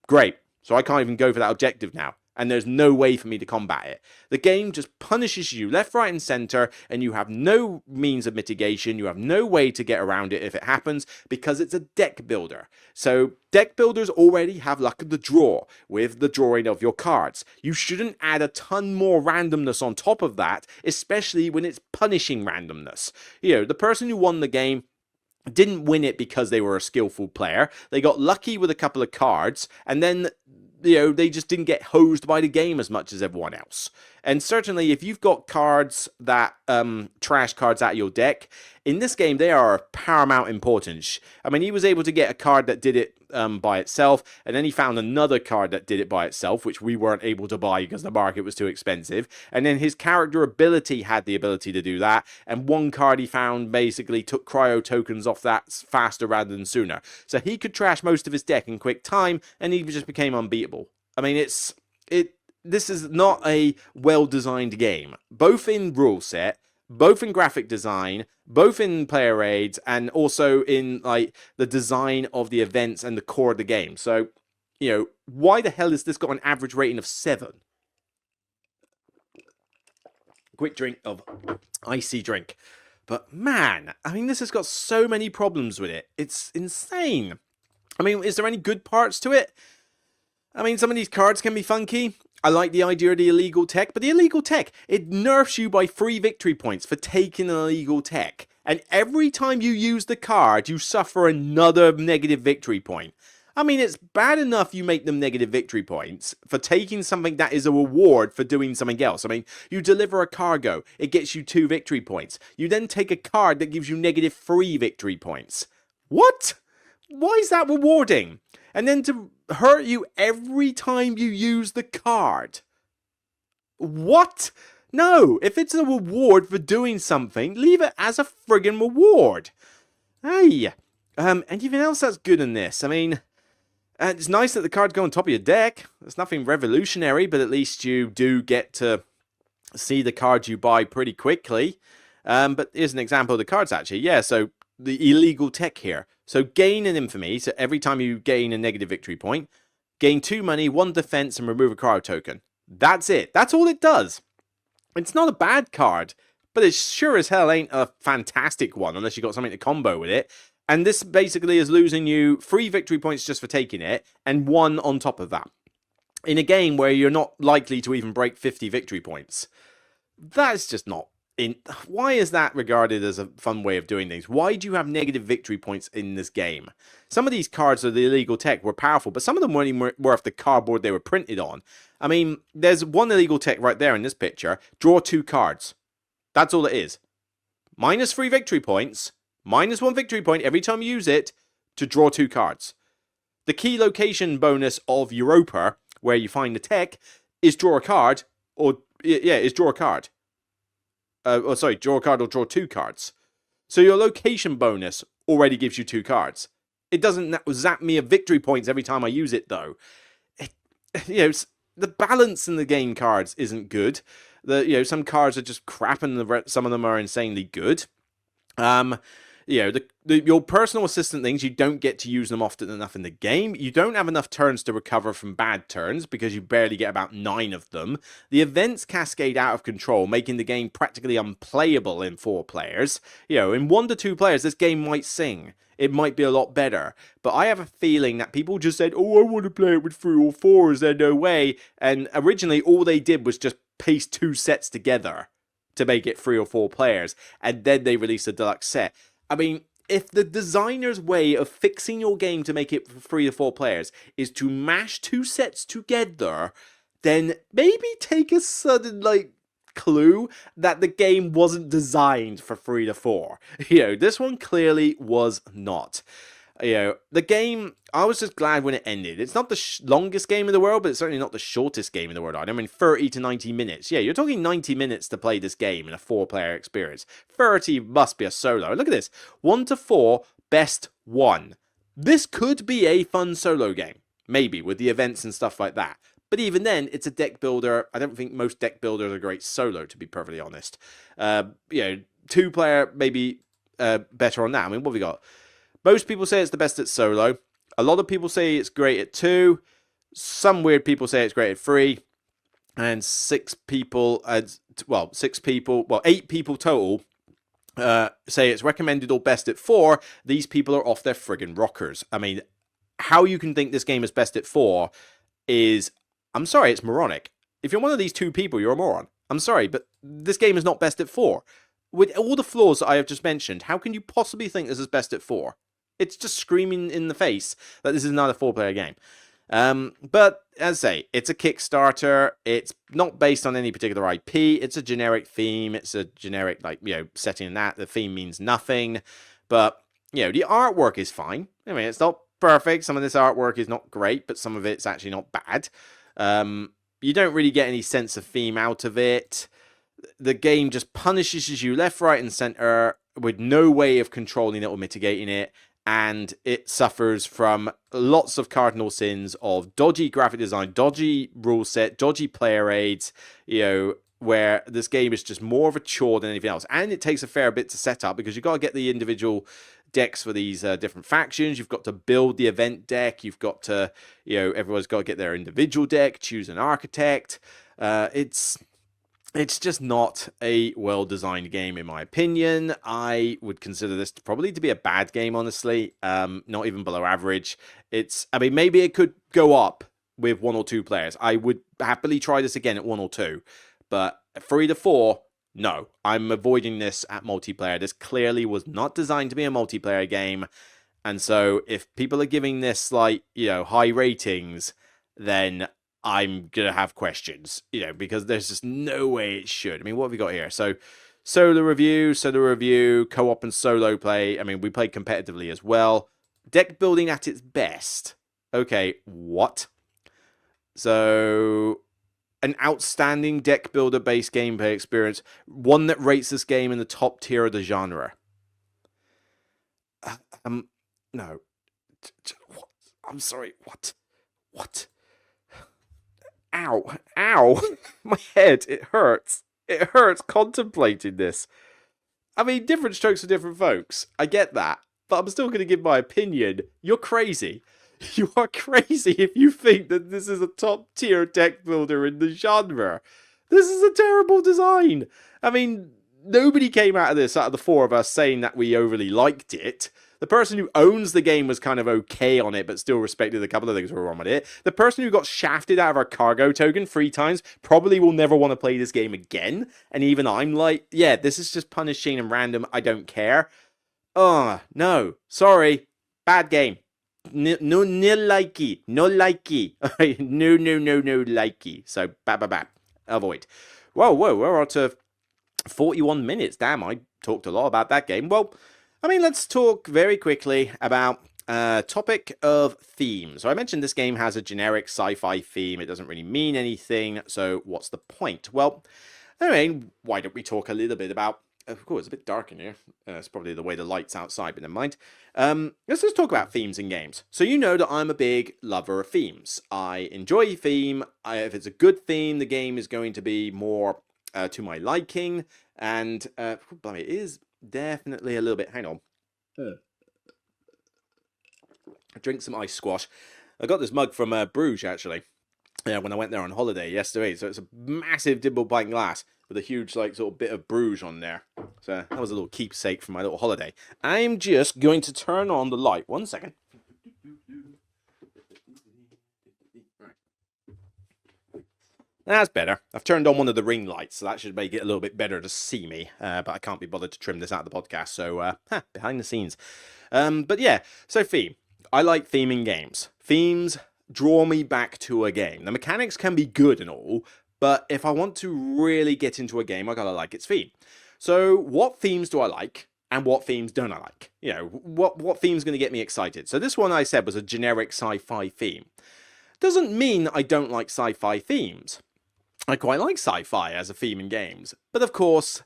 Great. So I can't even go for that objective now. And there's no way for me to combat it. The game just punishes you left, right, and center, and you have no means of mitigation. You have no way to get around it if it happens, because it's a deck builder. So deck builders already have luck of the draw with the drawing of your cards. You shouldn't add a ton more randomness on top of that, especially when it's punishing randomness. The person who won the game didn't win it because they were a skillful player. They got lucky with a couple of cards, and then they just didn't get hosed by the game as much as everyone else. And certainly, if you've got cards that trash cards out of your deck, in this game, they are of paramount importance. I mean, he was able to get a card that did it by itself, and then he found another card that did it by itself, which we weren't able to buy because the market was too expensive. And then his character ability had the ability to do that, and one card he found basically took cryo tokens off that faster rather than sooner. So he could trash most of his deck in quick time, and he just became unbeatable. I mean, this is not a well-designed game, both in rule set, both in graphic design, both in player aids, and also in like the design of the events and the core of the game. So, why the hell has this got an average rating of 7? Quick drink of icy drink. But man, I mean, this has got so many problems with it. It's insane. I mean, is there any good parts to it? I mean, some of these cards can be funky. I like the idea of the illegal tech, but the illegal tech, it nerfs you by 3 victory points for taking an illegal tech. And every time you use the card, you suffer another negative victory point. I mean, it's bad enough you make them negative victory points for taking something that is a reward for doing something else. I mean, you deliver a cargo, it gets you 2 victory points. You then take a card that gives you negative 3 victory points. What? Why is that rewarding? And then to hurt you every time you use the card. What? No, if it's a reward for doing something, leave it as a friggin' reward. Hey, anything else that's good in this? I mean, it's nice that the cards go on top of your deck. It's nothing revolutionary, but at least you do get to see the cards you buy pretty quickly. But here's an example of the cards, actually. Yeah, so the illegal tech here. So gain an infamy, so every time you gain a negative victory point, gain 2 money, 1 defense, and remove a card token. That's it. That's all it does. It's not a bad card, but it sure as hell ain't a fantastic one unless you got something to combo with it. And this basically is losing you 3 victory points just for taking it, and 1 on top of that. In a game where you're not likely to even break 50 victory points. That's just not... Why is that regarded as a fun way of doing things? Why do you have negative victory points in this game? Some of these cards of the illegal tech were powerful, but some of them weren't even worth the cardboard they were printed on. I mean, there's one illegal tech right there in this picture. Draw 2 cards. That's all it is. Minus 3 victory points, minus 1 victory point every time you use it to draw 2 cards. The key location bonus of Europa, where you find the tech, is draw a card, is draw a card. Draw a card or draw 2 cards. So your location bonus already gives you 2 cards. It doesn't zap me of victory points every time I use it, though. The balance in the game cards isn't good. Some cards are just crap, and some of them are insanely good. Your personal assistant things, you don't get to use them often enough in the game. You don't have enough turns to recover from bad turns because you barely get about 9 of them. The events cascade out of control, making the game practically unplayable in 4 players. In 1 to 2 players, this game might sing. It might be a lot better. But I have a feeling that people just said, oh, I want to play it with 3 or 4. Is there no way? And originally, all they did was just paste 2 sets together to make it 3 or 4 players. And then they released a deluxe set. I mean, if the designer's way of fixing your game to make it for 3 to 4 players is to mash 2 sets together, then maybe take a sudden, clue that the game wasn't designed for 3 to 4. This one clearly was not. The game, I was just glad when it ended. It's not the longest game in the world, but it's certainly not the shortest game in the world. I mean, 30 to 90 minutes. Yeah, you're talking 90 minutes to play this game in a 4-player experience. 30 must be a solo. Look at this. 1 to 4, best 1. This could be a fun solo game. Maybe, with the events and stuff like that. But even then, it's a deck builder. I don't think most deck builders are great solo, to be perfectly honest. 2-player, maybe better on that. I mean, what have we got? Most people say it's the best at solo. A lot of people say it's great at 2. Some weird people say it's great at 3. And 8 people total say it's recommended or best at 4. These people are off their friggin' rockers. I mean, how you can think this game is best at 4 is, I'm sorry, it's moronic. If you're one of these 2 people, you're a moron. I'm sorry, but this game is not best at 4. With all the flaws that I have just mentioned, how can you possibly think this is best at 4? It's just screaming in the face that this is not a 4-player game. But, as I say, it's a Kickstarter. It's not based on any particular IP. It's a generic theme. It's a generic, setting in that. The theme means nothing. But, the artwork is fine. I mean, it's not perfect. Some of this artwork is not great, but some of it's actually not bad. You don't really get any sense of theme out of it. The game just punishes you left, right, and center with no way of controlling it or mitigating it. And it suffers from lots of cardinal sins of dodgy graphic design, dodgy rule set, dodgy player aids, where this game is just more of a chore than anything else. And it takes a fair bit to set up because you've got to get the individual decks for these different factions. You've got to build the event deck. You've got to, everyone's got to get their individual deck, choose an architect. It's just not a well-designed game, in my opinion. I would consider this probably to be a bad game, honestly. Not even below average. Maybe it could go up with 1 or 2 players. I would happily try this again at 1 or 2, but 3 to 4, no. I'm avoiding this at multiplayer. This clearly was not designed to be a multiplayer game, and so if people are giving this, like, high ratings, then I'm gonna have questions, because there's just no way it should. I mean, what have we got here? So, solo review, co-op and solo play. I mean, we played competitively as well. Deck building at its best. Okay, what? So, an outstanding deck builder based gameplay experience, one that rates this game in the top tier of the genre. No. What? I'm sorry, what? Ow. My head, it hurts. It hurts contemplating this. I mean, different strokes for different folks. I get that. But I'm still going to give my opinion. You're crazy. You are crazy if you think that this is a top tier deck builder in the genre. This is a terrible design. I mean, nobody came out of the 4 of us, saying that we overly liked it. The person who owns the game was kind of okay on it, but still respected a couple of things were wrong with it. The person who got shafted out of our cargo token 3 times probably will never want to play this game again. And even I'm like, yeah, this is just punishing and random. I don't care. Oh, no. Sorry. Bad game. No likey. No likey. No likey. So, avoid. Whoa. We're on to 41 minutes. Damn, I talked a lot about that game. Well, I mean, let's talk very quickly about topic of theme. So I mentioned this game has a generic sci-fi theme. It doesn't really mean anything. So what's the point? Well, I mean, why don't we talk a little bit about... Of course, it's a bit dark in here. It's probably the way the light's outside, but never mind. Let's just talk about themes in games. So you know that I'm a big lover of themes. I enjoy theme. If it's a good theme, the game is going to be more to my liking. And it is definitely a little bit... Hang on. Drink some ice squash. I got this mug from Bruges, actually. When I went there on holiday yesterday. So it's a massive dimple pint glass with a huge, like, sort of bit of Bruges on there. So that was a little keepsake from my little holiday. I'm just going to turn on the light. 1 second. That's better. I've turned on one of the ring lights, so that should make it a little bit better to see me. But I can't be bothered to trim this out of the podcast, so behind the scenes. But yeah, so theme. I like theme in games. Themes draw me back to a game. The mechanics can be good and all, but if I want to really get into a game, I gotta like its theme. So what themes do I like, and what themes don't I like? What theme's going to get me excited? So this one I said was a generic sci-fi theme. Doesn't mean I don't like sci-fi themes. I quite like sci-fi as a theme in games. But of course,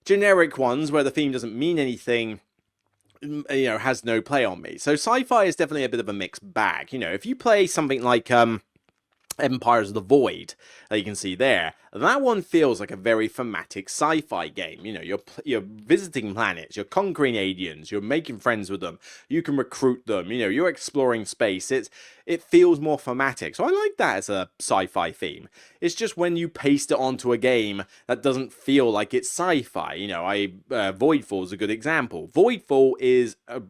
generic ones where the theme doesn't mean anything, has no play on me. So sci-fi is definitely a bit of a mixed bag. If you play something like Empires of the Void, that you can see there, that one feels like a very thematic sci-fi game. You're visiting planets, you're conquering aliens, you're making friends with them, you can recruit them, you're exploring space. It feels more thematic. So I like that as a sci-fi theme. It's just when you paste it onto a game that doesn't feel like it's sci-fi. Voidfall is a good example. Voidfall is a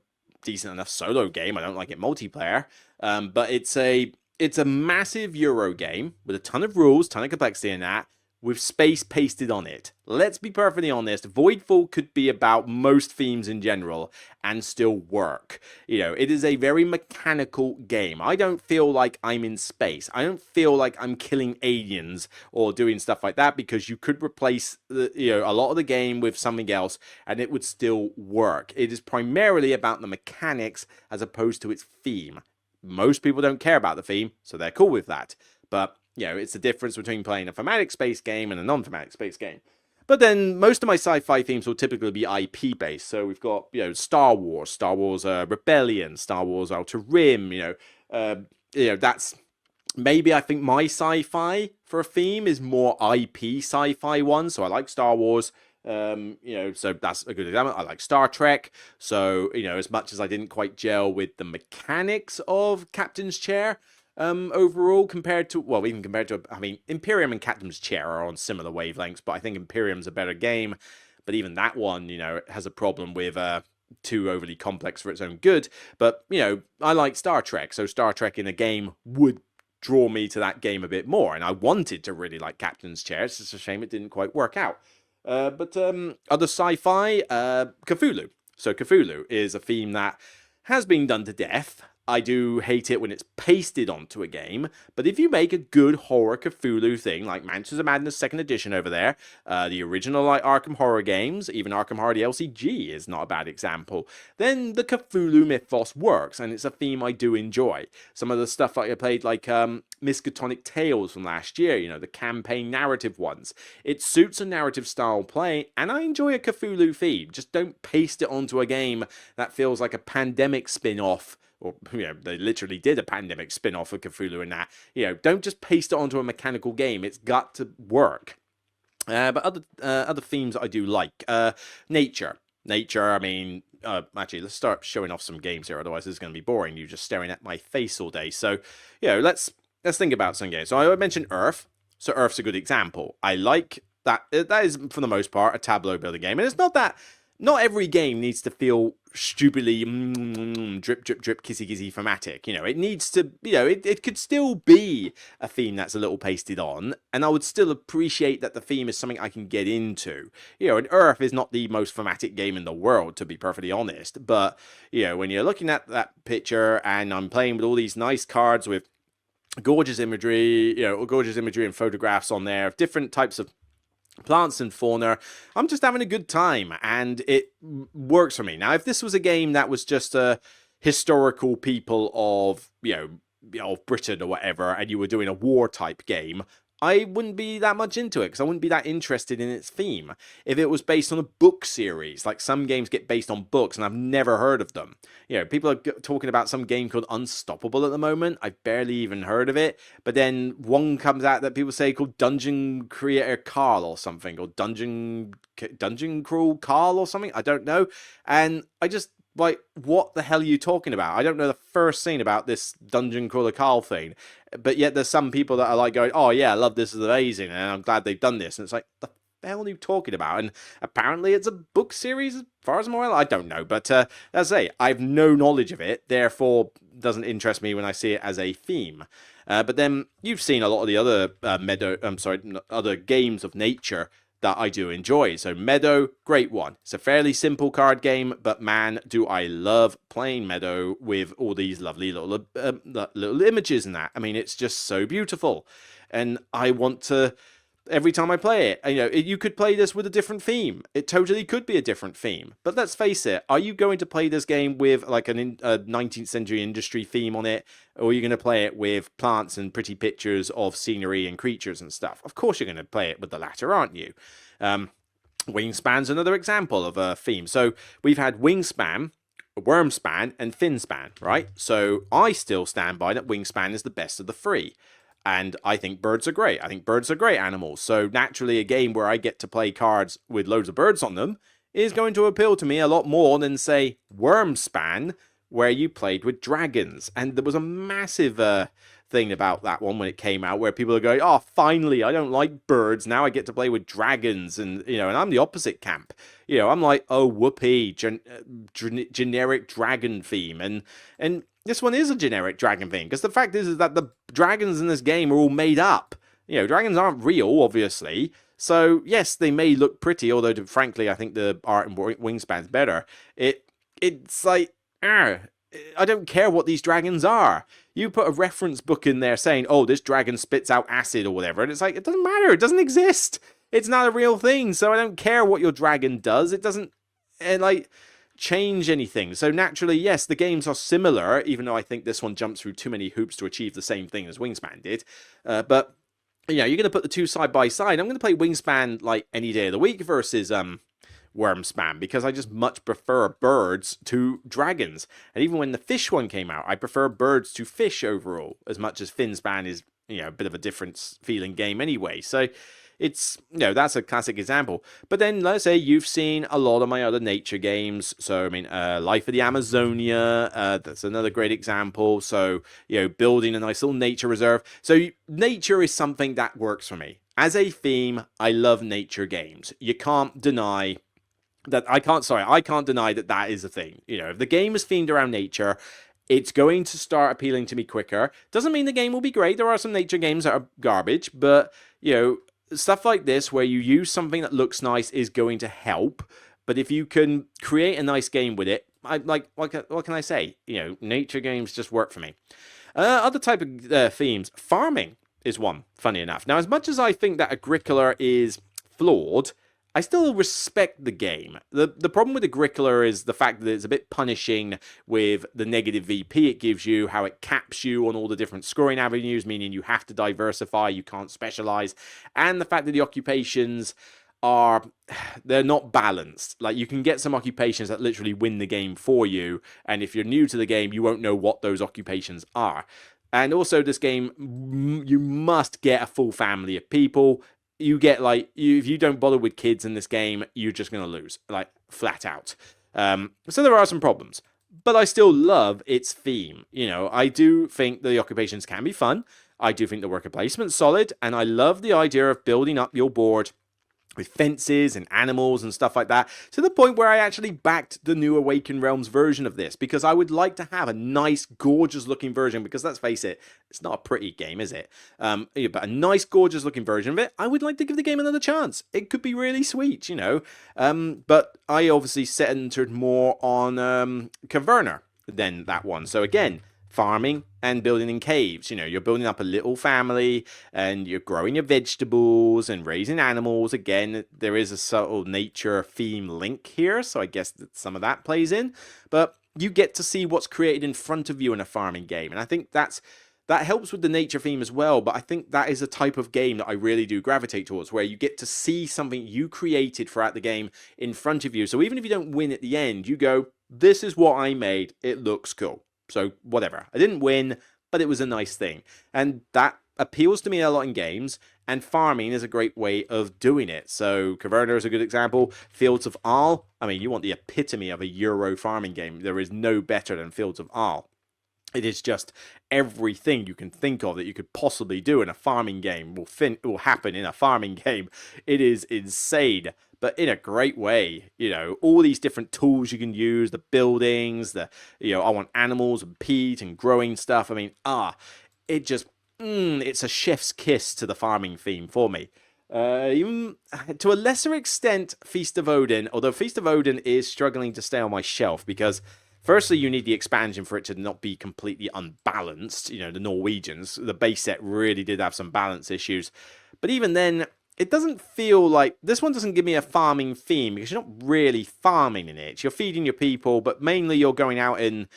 decent enough solo game. I don't like it multiplayer, but it's a massive Euro game with a ton of rules, ton of complexity in that, with space pasted on it. Let's be perfectly honest, Voidfall could be about most themes in general and still work. It is a very mechanical game. I don't feel like I'm in space. I don't feel like I'm killing aliens or doing stuff like that, because you could replace a lot of the game with something else and it would still work. It is primarily about the mechanics as opposed to its theme. Most people don't care about the theme, so they're cool with that. But, it's the difference between playing a thematic space game and a non-thematic space game. But then, most of my sci-fi themes will typically be IP-based. So we've got, Star Wars Rebellion, Star Wars Outer Rim, that's... Maybe I think my sci-fi for a theme is more IP sci-fi one. So I like Star Wars. So that's a good example. I like Star Trek. So, as much as I didn't quite gel with the mechanics of Captain's Chair, overall compared to, Imperium and Captain's Chair are on similar wavelengths, but I think Imperium's a better game. But even that one, it has a problem with, too overly complex for its own good. But, I like Star Trek. So Star Trek in a game would draw me to that game a bit more. And I wanted to really like Captain's Chair. It's just a shame it didn't quite work out. But other sci-fi, Cthulhu. So Cthulhu is a theme that has been done to death. I do hate it when it's pasted onto a game, but if you make a good horror Cthulhu thing, like Mansions of Madness 2nd Edition over there, the original like Arkham Horror games, even Arkham Horror the LCG is not a bad example, then the Cthulhu mythos works, and it's a theme I do enjoy. Some of the stuff I played, like Miskatonic Tales from last year, you know, the campaign narrative ones, it suits a narrative style play, and I enjoy a Cthulhu theme. Just don't paste it onto a game that feels like a Pandemic spin-off. Or, you know, they literally did a Pandemic spin-off of Cthulhu in that. You know, don't just paste it onto a mechanical game. It's got to work. But other themes I do like. Nature. I mean, actually, let's start showing off some games here. Otherwise, this is going to be boring. You just staring at my face all day. So, you know, let's think about some games. So I mentioned Earth. So Earth's a good example. I like that. That is, for the most part, a tableau building game. And it's not that... Not every game needs to feel stupidly drip, drip, drip, kissy, kissy, thematic. You know, it needs to, you know, it could still be a theme that's a little pasted on, and I would still appreciate that the theme is something I can get into. You know, and Earth is not the most thematic game in the world, to be perfectly honest, but, you know, when you're looking at that picture and I'm playing with all these nice cards with gorgeous imagery, you know, gorgeous imagery and photographs on there of different types of plants and fauna, I'm just having a good time, and it works for me. Now, if this was a game that was just a historical people of, you know, of Britain or whatever, and you were doing a war type game, I wouldn't be that much into it, because I wouldn't be that interested in its theme. If it was based on a book series, like some games get based on books, and I've never heard of them. You know, people are talking about some game called Unstoppable at the moment. I've barely even heard of it. But then one comes out that people say called Dungeon Creator Carl or something, or Dungeon Crawl Carl or something. I don't know. And I just... like, what the hell are you talking about? I don't know the first thing about this Dungeon Crawler Carl thing, but yet there's some people that are like going, oh yeah, I love this, is amazing, and I'm glad they've done this. And it's like, the hell are you talking about? And apparently it's a book series, as far as I'm aware. I don't know, but as I say, I have no knowledge of it, therefore doesn't interest me when I see it as a theme. But then you've seen a lot of the other other games of nature that I do enjoy. So Meadow, great one. It's a fairly simple card game, but man, do I love playing Meadow with all these lovely little images and that. I mean, it's just so beautiful. And I want to, every time I play it, you know, you could play this with a different theme. It totally could be a different theme. But let's face it, are you going to play this game with like a 19th century industry theme on it? Or are you going to play it with plants and pretty pictures of scenery and creatures and stuff? Of course you're going to play it with the latter, aren't you? Wingspan's another example of a theme. So we've had Wingspan, Wormspan, and Finspan, right? So I still stand by that Wingspan is the best of the three. And I think birds are great. I think birds are great animals. So naturally, a game where I get to play cards with loads of birds on them is going to appeal to me a lot more than, say, Wormspan, where you played with dragons. And there was a massive thing about that one when it came out, where people are going, oh, finally, I don't like birds. Now I get to play with dragons. And, you know, and I'm the opposite camp. You know, I'm like, oh, whoopee, generic dragon theme. And this one is a generic dragon theme, because the fact is that the dragons in this game are all made up. You know, dragons aren't real, obviously. So, yes, they may look pretty, although, frankly, I think the art in Wingspan's better. It's like, I don't care what these dragons are. You put a reference book in there saying, oh, this dragon spits out acid or whatever, and it's like, it doesn't matter. It doesn't exist. It's not a real thing, so I don't care what your dragon does. It doesn't, change anything. So naturally, yes, the games are similar, even though I think this one jumps through too many hoops to achieve the same thing as Wingspan did. But, you know, you're going to put the two side by side. I'm going to play Wingspan like any day of the week versus Wormspan, because I just much prefer birds to dragons. And even when the fish one came out, I prefer birds to fish overall, as much as Finspan is, you know, a bit of a different feeling game anyway. So it's, you know, that's a classic example. But then, let's say you've seen a lot of my other nature games. So, I mean, Life of the Amazonia, that's another great example. So, you know, building a nice little nature reserve. So, nature is something that works for me. As a theme, I love nature games. You can't deny that, I can't deny that that is a thing. You know, if the game is themed around nature, it's going to start appealing to me quicker. Doesn't mean the game will be great. There are some nature games that are garbage, but, you know, stuff like this where you use something that looks nice is going to help. But if you can create a nice game with it, what can I say? You know, nature games just work for me. Other type of themes, farming is one, funny enough. Now, as much as I think that Agricola is flawed, I still respect the game. The problem with Agricola is the fact that it's a bit punishing with the negative VP it gives you, how it caps you on all the different scoring avenues, meaning you have to diversify, you can't specialize, and the fact that the occupations they're not balanced. Like, you can get some occupations that literally win the game for you, and if you're new to the game, you won't know what those occupations are. And also, this game, you must get a full family of people. You get, like, if you don't bother with kids in this game, you're just going to lose, like, flat out. So there are some problems, but I still love its theme. You know, I do think the occupations can be fun. I do think the worker placement's solid, and I love the idea of building up your board with fences and animals and stuff like that, to the point where I actually backed the new Awakened Realms version of this, because I would like to have a nice, gorgeous looking version, because let's face it, it's not a pretty game, is it? But a nice, gorgeous looking version of it, I would like to give the game another chance. It could be really sweet, you know? But I obviously centered more on Caverna than that one. So again, farming and building in caves. You know, you're building up a little family and you're growing your vegetables and raising animals. Again, there is a subtle nature theme link here, so I guess that some of that plays in. But you get to see what's created in front of you in a farming game, and I think that helps with the nature theme as well. But I think that is a type of game that I really do gravitate towards, where you get to see something you created throughout the game in front of you. So even if you don't win at the end, you go, this is what I made. It looks cool. So whatever. I didn't win, but it was a nice thing. And that appeals to me a lot in games, and farming is a great way of doing it. So Caverna is a good example. Fields of Arle, I mean, you want the epitome of a Euro farming game. There is no better than Fields of Arle. It is just everything you can think of that you could possibly do in a farming game will happen in a farming game. It is insane, but in a great way. You know, all these different tools you can use, the buildings, I want animals and peat and growing stuff. I mean, it just, it's a chef's kiss to the farming theme for me. Even to a lesser extent, Feast of Odin, although Feast of Odin is struggling to stay on my shelf because, firstly, you need the expansion for it to not be completely unbalanced. You know, the Norwegians, the base set really did have some balance issues. But even then, it doesn't feel like... This one doesn't give me a farming theme, because you're not really farming in it. You're feeding your people, but mainly you're going out and,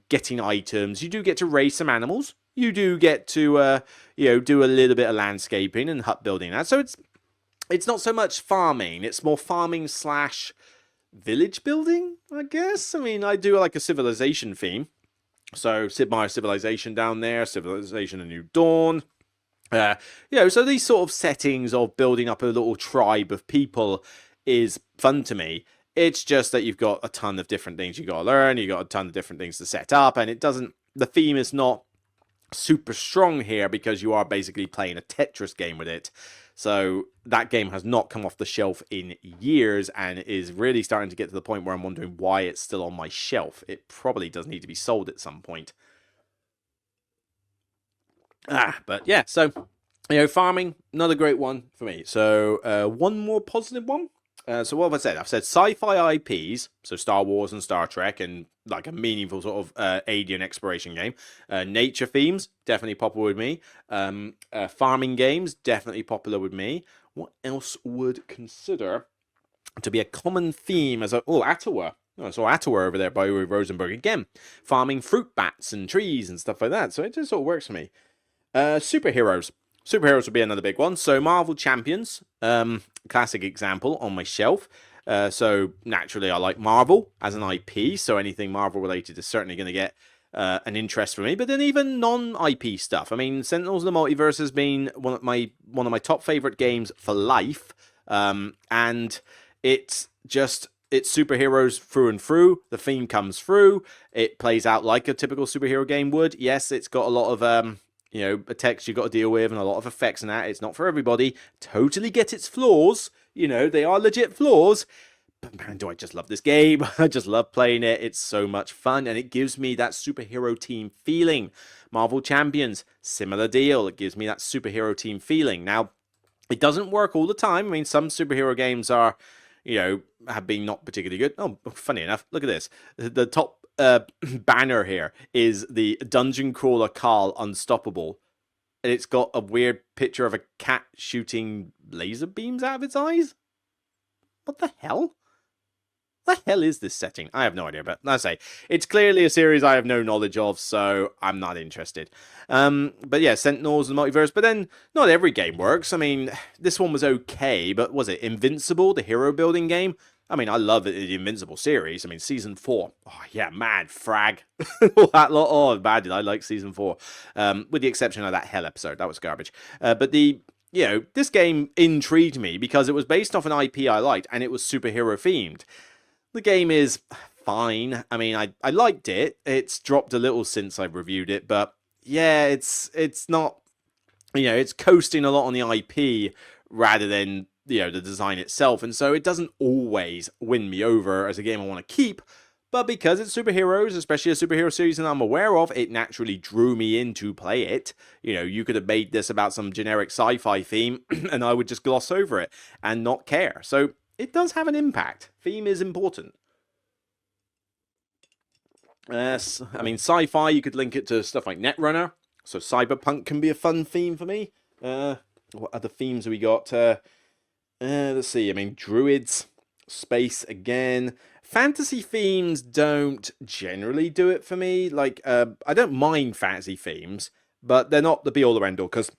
getting items. You do get to raise some animals. You do get to, do a little bit of landscaping and hut building. So it's not so much farming. It's more farming / village building, I guess. I mean, I do like a civilization theme. So Sid Meier's Civilization down there, Civilization A New Dawn. So these sort of settings of building up a little tribe of people is fun to me. It's just that you've got a ton of different things you got to learn. You've got a ton of different things to set up, and the theme is not super strong here because you are basically playing a Tetris game with it. So that game has not come off the shelf in years and is really starting to get to the point where I'm wondering why it's still on my shelf. It probably does need to be sold at some point. But yeah, so, farming, another great one for me. So one more positive one. So what have I said? I've said sci-fi IPs, so Star Wars and Star Trek, and like a meaningful sort of alien exploration game. Nature themes, definitely popular with me. Farming games, definitely popular with me. What else would consider to be a common theme as Atawa. I saw Atawa over there by Uwe Rosenberg again. Farming fruit bats and trees and stuff like that. So it just sort of works for me. Superheroes. Superheroes would be another big one. So Marvel Champions, classic example on my shelf. So naturally I like Marvel as an IP, so anything Marvel related is certainly going to get an interest for me. But then even non-IP stuff. I mean, Sentinels of the Multiverse has been one of my top favorite games for life, and it's superheroes through and through. The theme comes through. It plays out like a typical superhero game would. Yes, it's got a lot of a text you've got to deal with and a lot of effects and that. It's not for everybody. Totally get its flaws. They are legit flaws. but man, do I just love this game. I just love playing it. It's so much fun, and it gives me that superhero team feeling. Marvel Champions, similar deal. It gives me that superhero team feeling. Now, it doesn't work all the time. I mean, some superhero games are, have been not particularly good. Oh, funny enough, look at this. The top banner here is the Dungeon Crawler Carl Unstoppable. And it's got a weird picture of a cat shooting laser beams out of its eyes. What the hell? The hell is this setting? I have no idea, but I say it's clearly a series I have no knowledge of, so I'm not interested. But yeah, Sentinels and Multiverse, but then not every game works. I mean, this one was okay, but was it Invincible, the hero building game? I mean, I love the Invincible series. I mean, Season 4. Oh, yeah, mad frag. All that lot. Oh, bad did I like Season 4. With the exception of that Hell episode. That was garbage. But this game intrigued me because it was based off an IP I liked, and it was superhero themed. The game is fine. I mean, I liked it. It's dropped a little since I've reviewed it, but yeah, it's not, it's coasting a lot on the IP rather than, the design itself, and so it doesn't always win me over as a game I want to keep, but because it's superheroes, especially a superhero series that I'm aware of, it naturally drew me in to play it. You could have made this about some generic sci-fi theme, and I would just gloss over it and not care. So it does have an impact. Theme is important. Yes, I mean, sci-fi, you could link it to stuff like Netrunner. So cyberpunk can be a fun theme for me. What other themes have we got? Let's see. I mean, druids, space again. Fantasy themes don't generally do it for me. Like, I don't mind fantasy themes, but they're not the be-all or end-all, because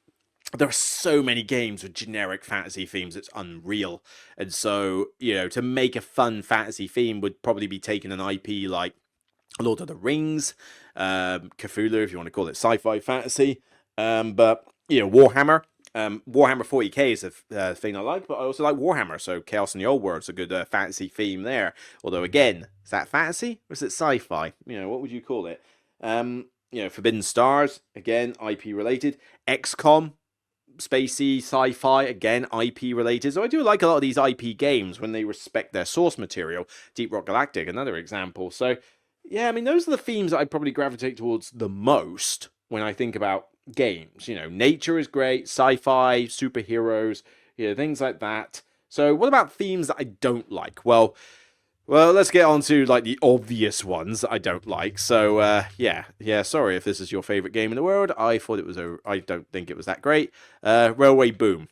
there are so many games with generic fantasy themes, it's unreal. And so, to make a fun fantasy theme would probably be taking an IP like Lord of the Rings, Cthulhu, if you want to call it sci-fi fantasy. But, Warhammer. Warhammer 40k is a thing I like, but I also like Warhammer, so Chaos in the Old World's a good fantasy theme there. Although, again, is that fantasy or is it sci-fi? What would you call it? Forbidden Stars, again, IP related. XCOM, spacey, sci-fi, again, IP related. So I do like a lot of these IP games when they respect their source material. Deep Rock Galactic, another example. So, yeah, I mean, those are the themes that I probably gravitate towards the most when I think about games. Nature is great, sci-fi, superheroes, things like that. So what about themes that I don't like? Well, let's get on to like the obvious ones that I don't like. So yeah, sorry if this is your favorite game in the world. I don't think it was that great. Railway Boom.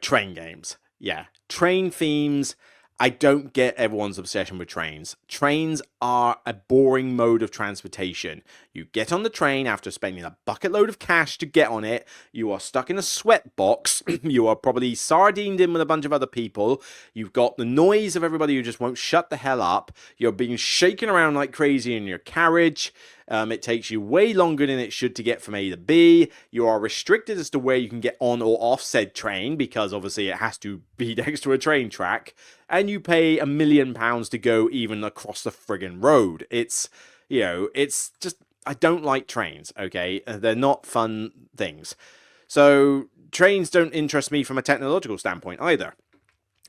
Train games. Yeah, train themes. I don't get everyone's obsession with trains. Trains are a boring mode of transportation. You get on the train after spending a bucket load of cash to get on it. You are stuck in a sweat box. You are probably sardined in with a bunch of other people. You've got the noise of everybody who just won't shut the hell up. You're being shaken around like crazy in your carriage. It takes you way longer than it should to get from A to B. You are restricted as to where you can get on or off said train, because obviously it has to be next to a train track. And you pay £1 million to go even across the friggin' road. It's just, I don't like trains, okay? They're not fun things. So trains don't interest me from a technological standpoint either.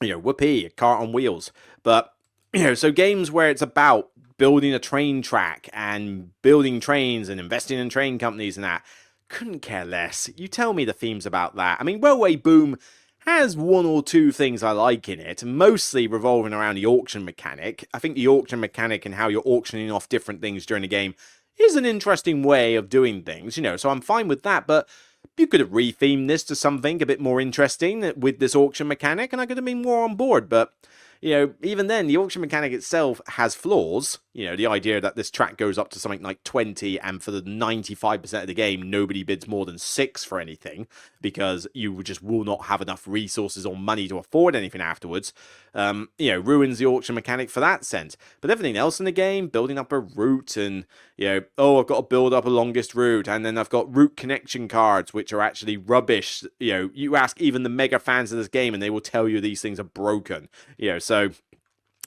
Whoopee, a cart on wheels. But, so games where it's about building a train track and building trains and investing in train companies and that, couldn't care less. You tell me the themes about that. I mean, Railway Boom has one or two things I like in it, mostly revolving around the auction mechanic. I think the auction mechanic and how you're auctioning off different things during the game is an interesting way of doing things, so I'm fine with that, but you could have rethemed this to something a bit more interesting with this auction mechanic, and I could have been more on board, but even then, the auction mechanic itself has flaws. The idea that this track goes up to something like 20, and for the 95% of the game, nobody bids more than 6 for anything, because you just will not have enough resources or money to afford anything afterwards. Ruins the auction mechanic for that sense. But everything else in the game, building up a route and, I've got to build up a longest route, and then I've got route connection cards, which are actually rubbish. You ask even the mega fans of this game, and they will tell you these things are broken. So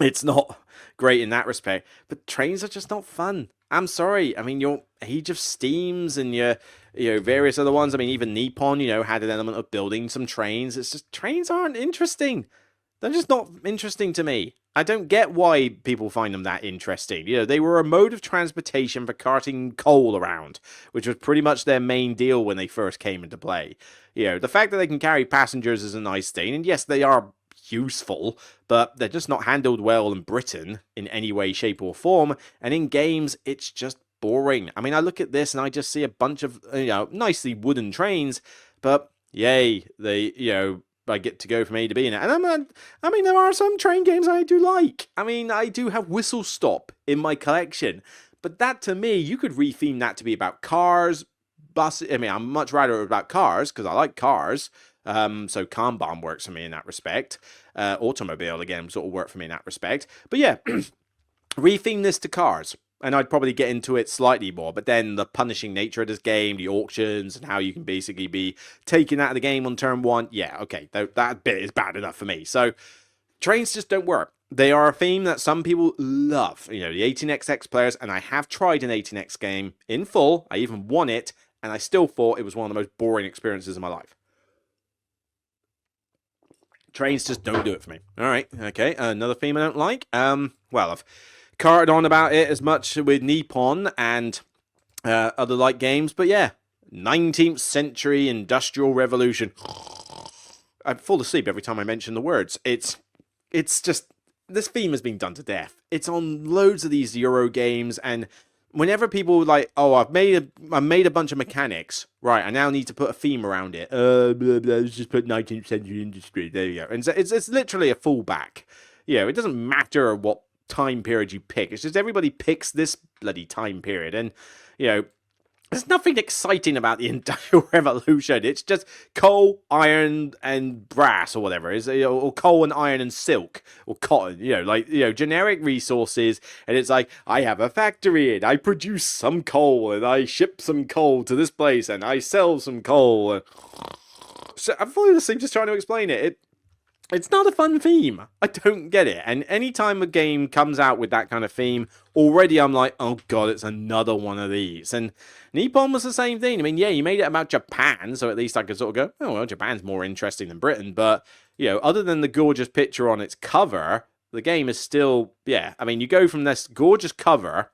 it's not great in that respect. But trains are just not fun. I'm sorry. I mean, your Age of Steams and your various other ones. I mean, even Nippon, had an element of building some trains. It's just, trains aren't interesting. They're just not interesting to me. I don't get why people find them that interesting. You know, they were a mode of transportation for carting coal around, which was pretty much their main deal when they first came into play. You know, the fact that they can carry passengers is a nice thing, and yes, they are useful, but they're just not handled well in Britain in any way, shape, or form, and in games, it's just boring. I mean, I look at this and I just see a bunch of, nicely wooden trains, but yay, I get to go from A to B in it. And I mean, there are some train games I do like. I mean, I do have Whistle Stop in my collection. But that, to me, you could retheme that to be about cars, buses. I mean, I'm much rather about cars, because I like cars. So Kanban works for me in that respect. Automobile, again, sort of worked for me in that respect. But yeah, retheme this to cars. And I'd probably get into it slightly more, but then the punishing nature of this game, the auctions, and how you can basically be taken out of the game on turn one, yeah, okay, that bit is bad enough for me. So, trains just don't work. They are a theme that some people love, you know, the 18xx players, and I have tried an 18x game in full, I even won it, and I still thought it was one of the most boring experiences of my life. Trains just don't do it for me. Alright, okay, another theme I don't like, well, I've carted on about it as much with Nippon and other like games, but yeah, 19th century industrial revolution. I fall asleep every time I mention the words. It's just, this theme has been done to death. It's on loads of these Euro games, and whenever people like, oh, I've made a bunch of mechanics, right? I now need to put a theme around it. Blah, blah, let's just put 19th century industry. There you go. And so it's literally a fallback. You know, it doesn't matter what time period you pick. It's just everybody picks this bloody time period, and you know, there's nothing exciting about the Industrial Revolution. It's just coal, iron, and brass, or whatever. Or coal and iron and silk, or cotton. You know, like, you know, generic resources. And it's like, I have a factory, and I produce some coal, and I ship some coal to this place, and I sell some coal. So I'm falling asleep just trying to explain it. It's not a fun theme. I don't get it. And anytime a game comes out with that kind of theme, already I'm like, oh god, it's another one of these. And Nippon was the same thing. I mean, yeah, you made it about Japan, so at least I could sort of go, oh, well, Japan's more interesting than Britain. But, you know, other than the gorgeous picture on its cover, the game is still, yeah. I mean, you go from this gorgeous cover,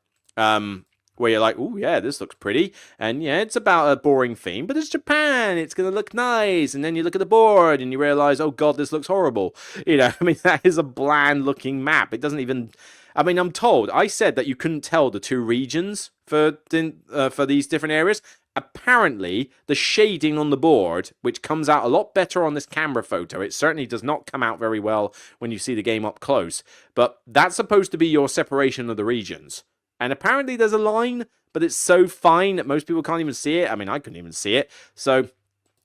where you're like, oh yeah, this looks pretty, and yeah, it's about a boring theme, but it's Japan, it's gonna look nice, and then you look at the board and you realize, oh god, this looks horrible. You know, I mean, that is a bland looking map. It doesn't even, I mean, I'm told, I said that you couldn't tell the two regions for these different areas. Apparently, the shading on the board, which comes out a lot better on this camera photo, it certainly does not come out very well when you see the game up close, but that's supposed to be your separation of the regions. And apparently there's a line, but it's so fine that most people can't even see it. I mean, I couldn't even see it. So,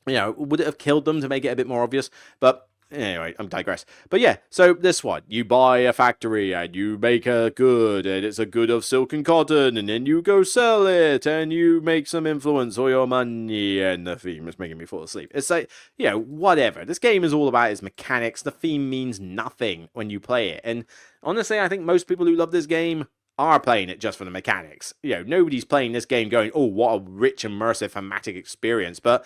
you know, would it have killed them to make it a bit more obvious? But anyway, I'm digress. But yeah, so this one, you buy a factory and you make a good, and it's a good of silk and cotton, and then you go sell it and you make some influence for your money, and the theme is making me fall asleep. It's like, you know, whatever. This game is all about its mechanics. The theme means nothing when you play it. And honestly, I think most people who love this game are playing it just for the mechanics. You know, nobody's playing this game going, oh, what a rich, immersive, thematic experience. But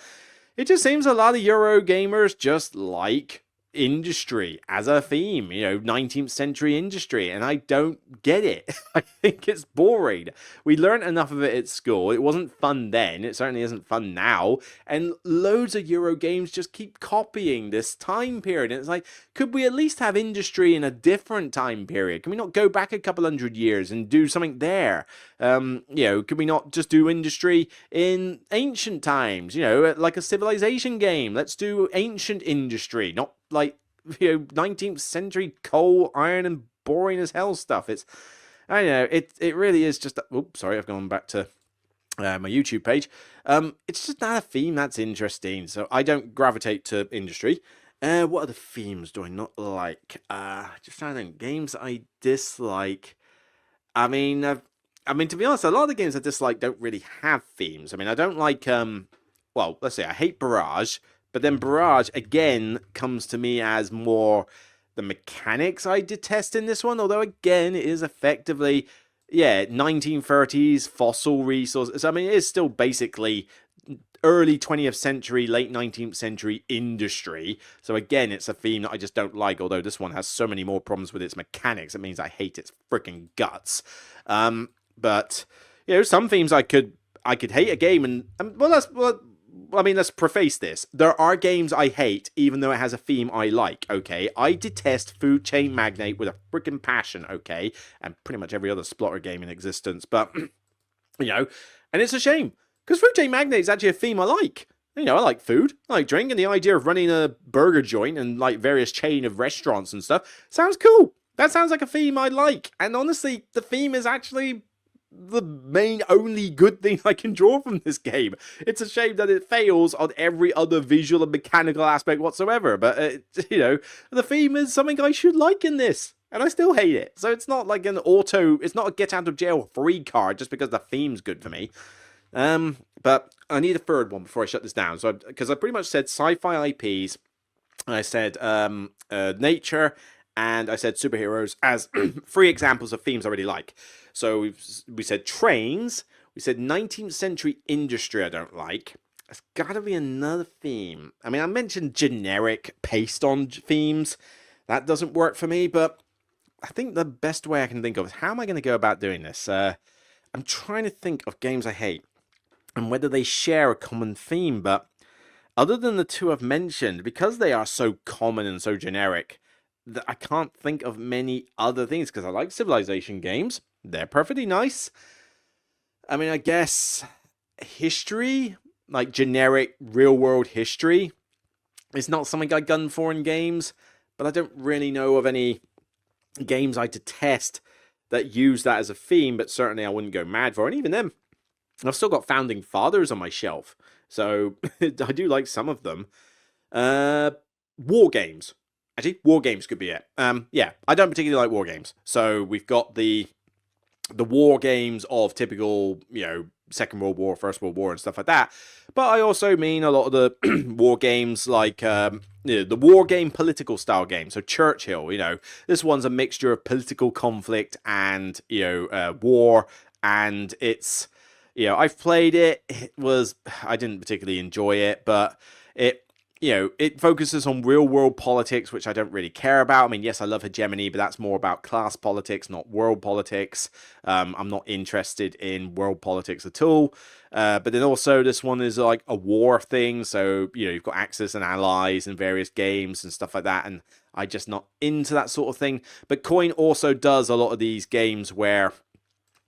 it just seems a lot of Euro gamers just like industry as a theme, you know, 19th century industry, and I don't get it. I think it's boring. We learned enough of it at school. It wasn't fun then. It certainly isn't fun now. And loads of Euro games just keep copying this time period. And it's like, could we at least have industry in a different time period? Can we not go back a couple hundred years and do something there? You know, could we not just do industry in ancient times? You know, like a civilization game. Let's do ancient industry, not like, you know, 19th century coal, iron, and boring as hell stuff. It's, I don't know, it really is just, oops, sorry, I've gone back to my YouTube page. It's just not a theme that's interesting, so I don't gravitate to industry. What other themes do I not like? Just trying to think, games I dislike. I mean, to be honest, a lot of the games I dislike don't really have themes. I mean, I don't like, well, let's say I hate Barrage. But then Barrage, again, comes to me as more the mechanics I detest in this one. Although, again, it is effectively, yeah, 1930s fossil resources. I mean, it is still basically early 20th century, late 19th century industry. So again, it's a theme that I just don't like, although this one has so many more problems with its mechanics. It means I hate its freaking guts. But, some themes I could hate a game, and let's preface this. There are games I hate, even though it has a theme I like, okay? I detest Food Chain Magnate with a freaking passion, okay? And pretty much every other Splotter game in existence, but, and it's a shame, because Food Chain Magnate is actually a theme I like. I like food, I like drink, and the idea of running a burger joint and, like, various chain of restaurants and stuff sounds cool. That sounds like a theme I like, and honestly, the theme is actually the main only good thing I can draw from this game. It's a shame that it fails on every other visual and mechanical aspect whatsoever, but the theme is something I should like in this, and I still hate it. So it's not like it's not a get out of jail free card just because the theme's good for me. But I need a third one before I shut this down. So because I pretty much said sci-fi IPs, I said nature, and I said superheroes as 3 examples of themes I really like. So we said trains, we said 19th century industry I don't like. There's got to be another theme. I mean, I mentioned generic paste-on themes. That doesn't work for me, but I think the best way I can think of is how am I going to go about doing this? I'm trying to think of games I hate and whether they share a common theme, but other than the 2 I've mentioned, because they are so common and so generic, that I can't think of many other things, because I like Civilization games. They're perfectly nice. I mean, I guess history, like generic real-world history, is not something I gun for in games, but I don't really know of any games I detest that use that as a theme, but certainly I wouldn't go mad for. And even then, I've still got Founding Fathers on my shelf, so I do like some of them. War games. Actually, war games could be it. Yeah, I don't particularly like war games. So we've got the war games of typical, Second World War, First World War, and stuff like that. But I also mean a lot of the war games like the war game political style game. So Churchill, this one's a mixture of political conflict and war, and it's I've played it. I didn't particularly enjoy it, but it focuses on real world politics, which I don't really care about. I mean, yes, I love hegemony, but that's more about class politics, not world politics. I'm not interested in world politics at all. But then also this one is like a war thing. So, you've got Axis and allies in various games and stuff like that. And I'm just not into that sort of thing. But Coin also does a lot of these games where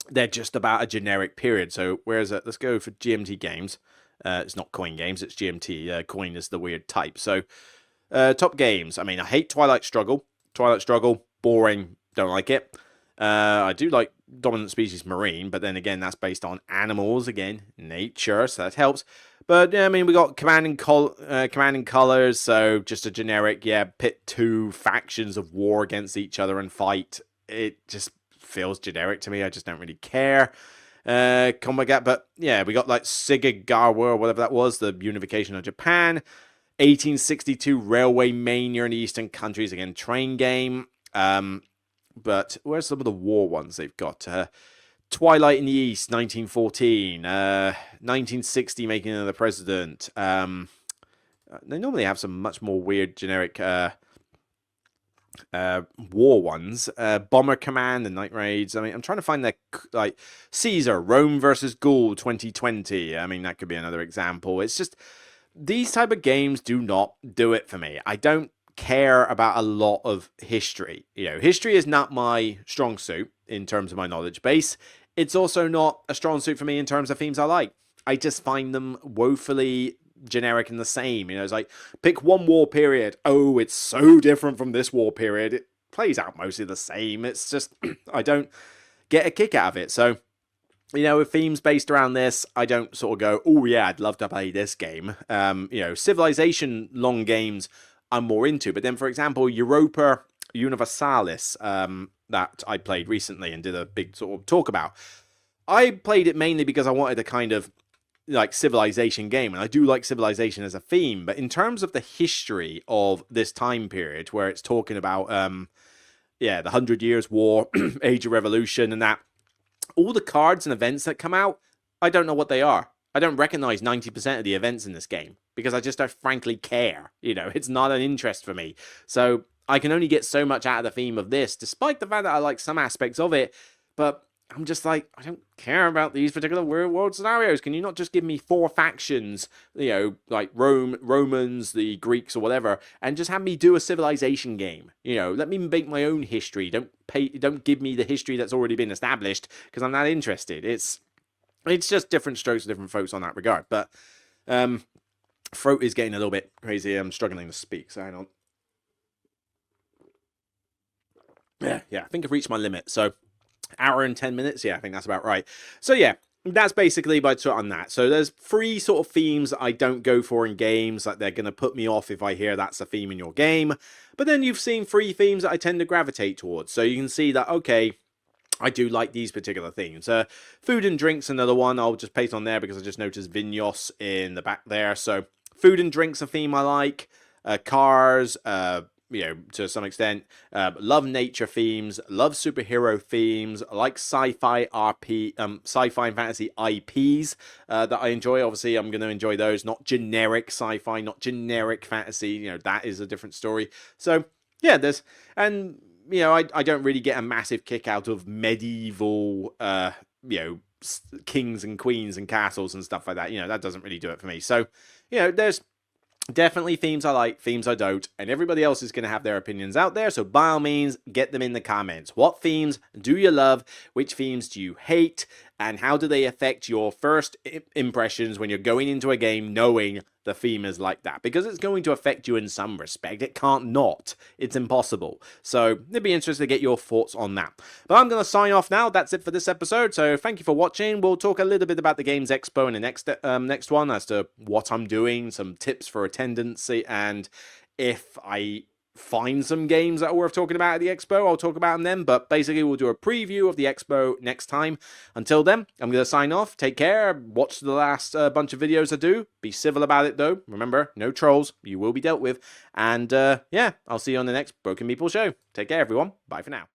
they're just about a generic period. So whereas let's go for GMT games. It's not Coin Games, it's GMT. Coin is the weird type. So, top games. I mean, I hate Twilight Struggle. Twilight Struggle, boring, don't like it. I do like Dominant Species Marine, but then again, that's based on animals, again, nature, so that helps. But, yeah, I mean, we got Command and Colors, so just a generic, pit 2 factions of war against each other and fight. It just feels generic to me. I just don't really care. Combat Gap, but yeah, we got like Shigegawa or whatever that was, the unification of Japan, 1862 Railway Mania in the Eastern countries, again, train game. But where's some of the war ones they've got? Twilight in the East, 1914, 1960 Making of the President. They normally have some much more weird generic war ones. Bomber Command and Night Raids. I mean, I'm trying to find like Caesar, Rome versus Gaul 2020. I mean, that could be another example. It's just these type of games do not do it for me. I don't care about a lot of history. History is not my strong suit in terms of my knowledge base. It's also not a strong suit for me in terms of themes I like. I just find them woefully generic and the same. It's like, pick one war period. Oh, it's so different from this war period. It plays out mostly the same. It's just, I don't get a kick out of it. So, with themes based around this, I don't sort of go, oh yeah, I'd love to play this game. Civilization long games I'm more into. But then, for example, Europa Universalis, that I played recently and did a big sort of talk about. I played it mainly because I wanted a kind of like Civilization game, and I do like Civilization as a theme, but in terms of the history of this time period where it's talking about the 100 Years' War, Age of Revolution, and that, all the cards and events that come out, I don't know what they are. I don't recognize 90% of the events in this game because I just don't frankly care. You know, it's not an interest for me. So I can only get so much out of the theme of this, despite the fact that I like some aspects of it. But I'm just like, I don't care about these particular real world scenarios. Can you not just give me 4 factions, you know, like Romans, the Greeks, or whatever, and just have me do a civilization game? You know, let me make my own history. Don't give me the history that's already been established, because I'm not interested. It's just different strokes for different folks on that regard. But throat is getting a little bit crazy. I'm struggling to speak, so hang on. Yeah, I think I've reached my limit. So hour and 10 minutes. Yeah, I think that's about right. So yeah, that's basically my thought on that. So there's 3 sort of themes I don't go for in games. Like, they're going to put me off if I hear that's a theme in your game. But then you've seen 3 themes that I tend to gravitate towards. So you can see that, okay, I do like these particular themes. Food and drinks, another one. I'll just paste on there because I just noticed Vinyos in the back there. So food and drinks, a theme I like. Cars, you know, to some extent. Love nature themes, love superhero themes, like sci-fi sci-fi and fantasy IPs that I enjoy. Obviously, I'm going to enjoy those. Not generic sci-fi, not generic fantasy. You know, that is a different story. So yeah, and you know, I don't really get a massive kick out of medieval, you know, kings and queens and castles and stuff like that. You know, that doesn't really do it for me. So, you know, there's definitely themes I like, themes I don't, and everybody else is going to have their opinions out there, so by all means, get them in the comments. What themes do you love? Which themes do you hate? And how do they affect your first impressions when you're going into a game knowing the theme is like that? Because it's going to affect you in some respect. It can't not. It's impossible. So it'd be interesting to get your thoughts on that. But I'm going to sign off now. That's it for this episode. So thank you for watching. We'll talk a little bit about the Games Expo in the next one as to what I'm doing, some tips for attendance, and if I find some games that are worth talking about at the expo, I'll talk about them then. But basically, we'll do a preview of the expo next time. Until then, I'm going to sign off. Take care. Watch the last bunch of videos I do. Be civil about it, though. Remember, no trolls. You will be dealt with. And yeah, I'll see you on the next Broken Meeple show. Take care, everyone. Bye for now.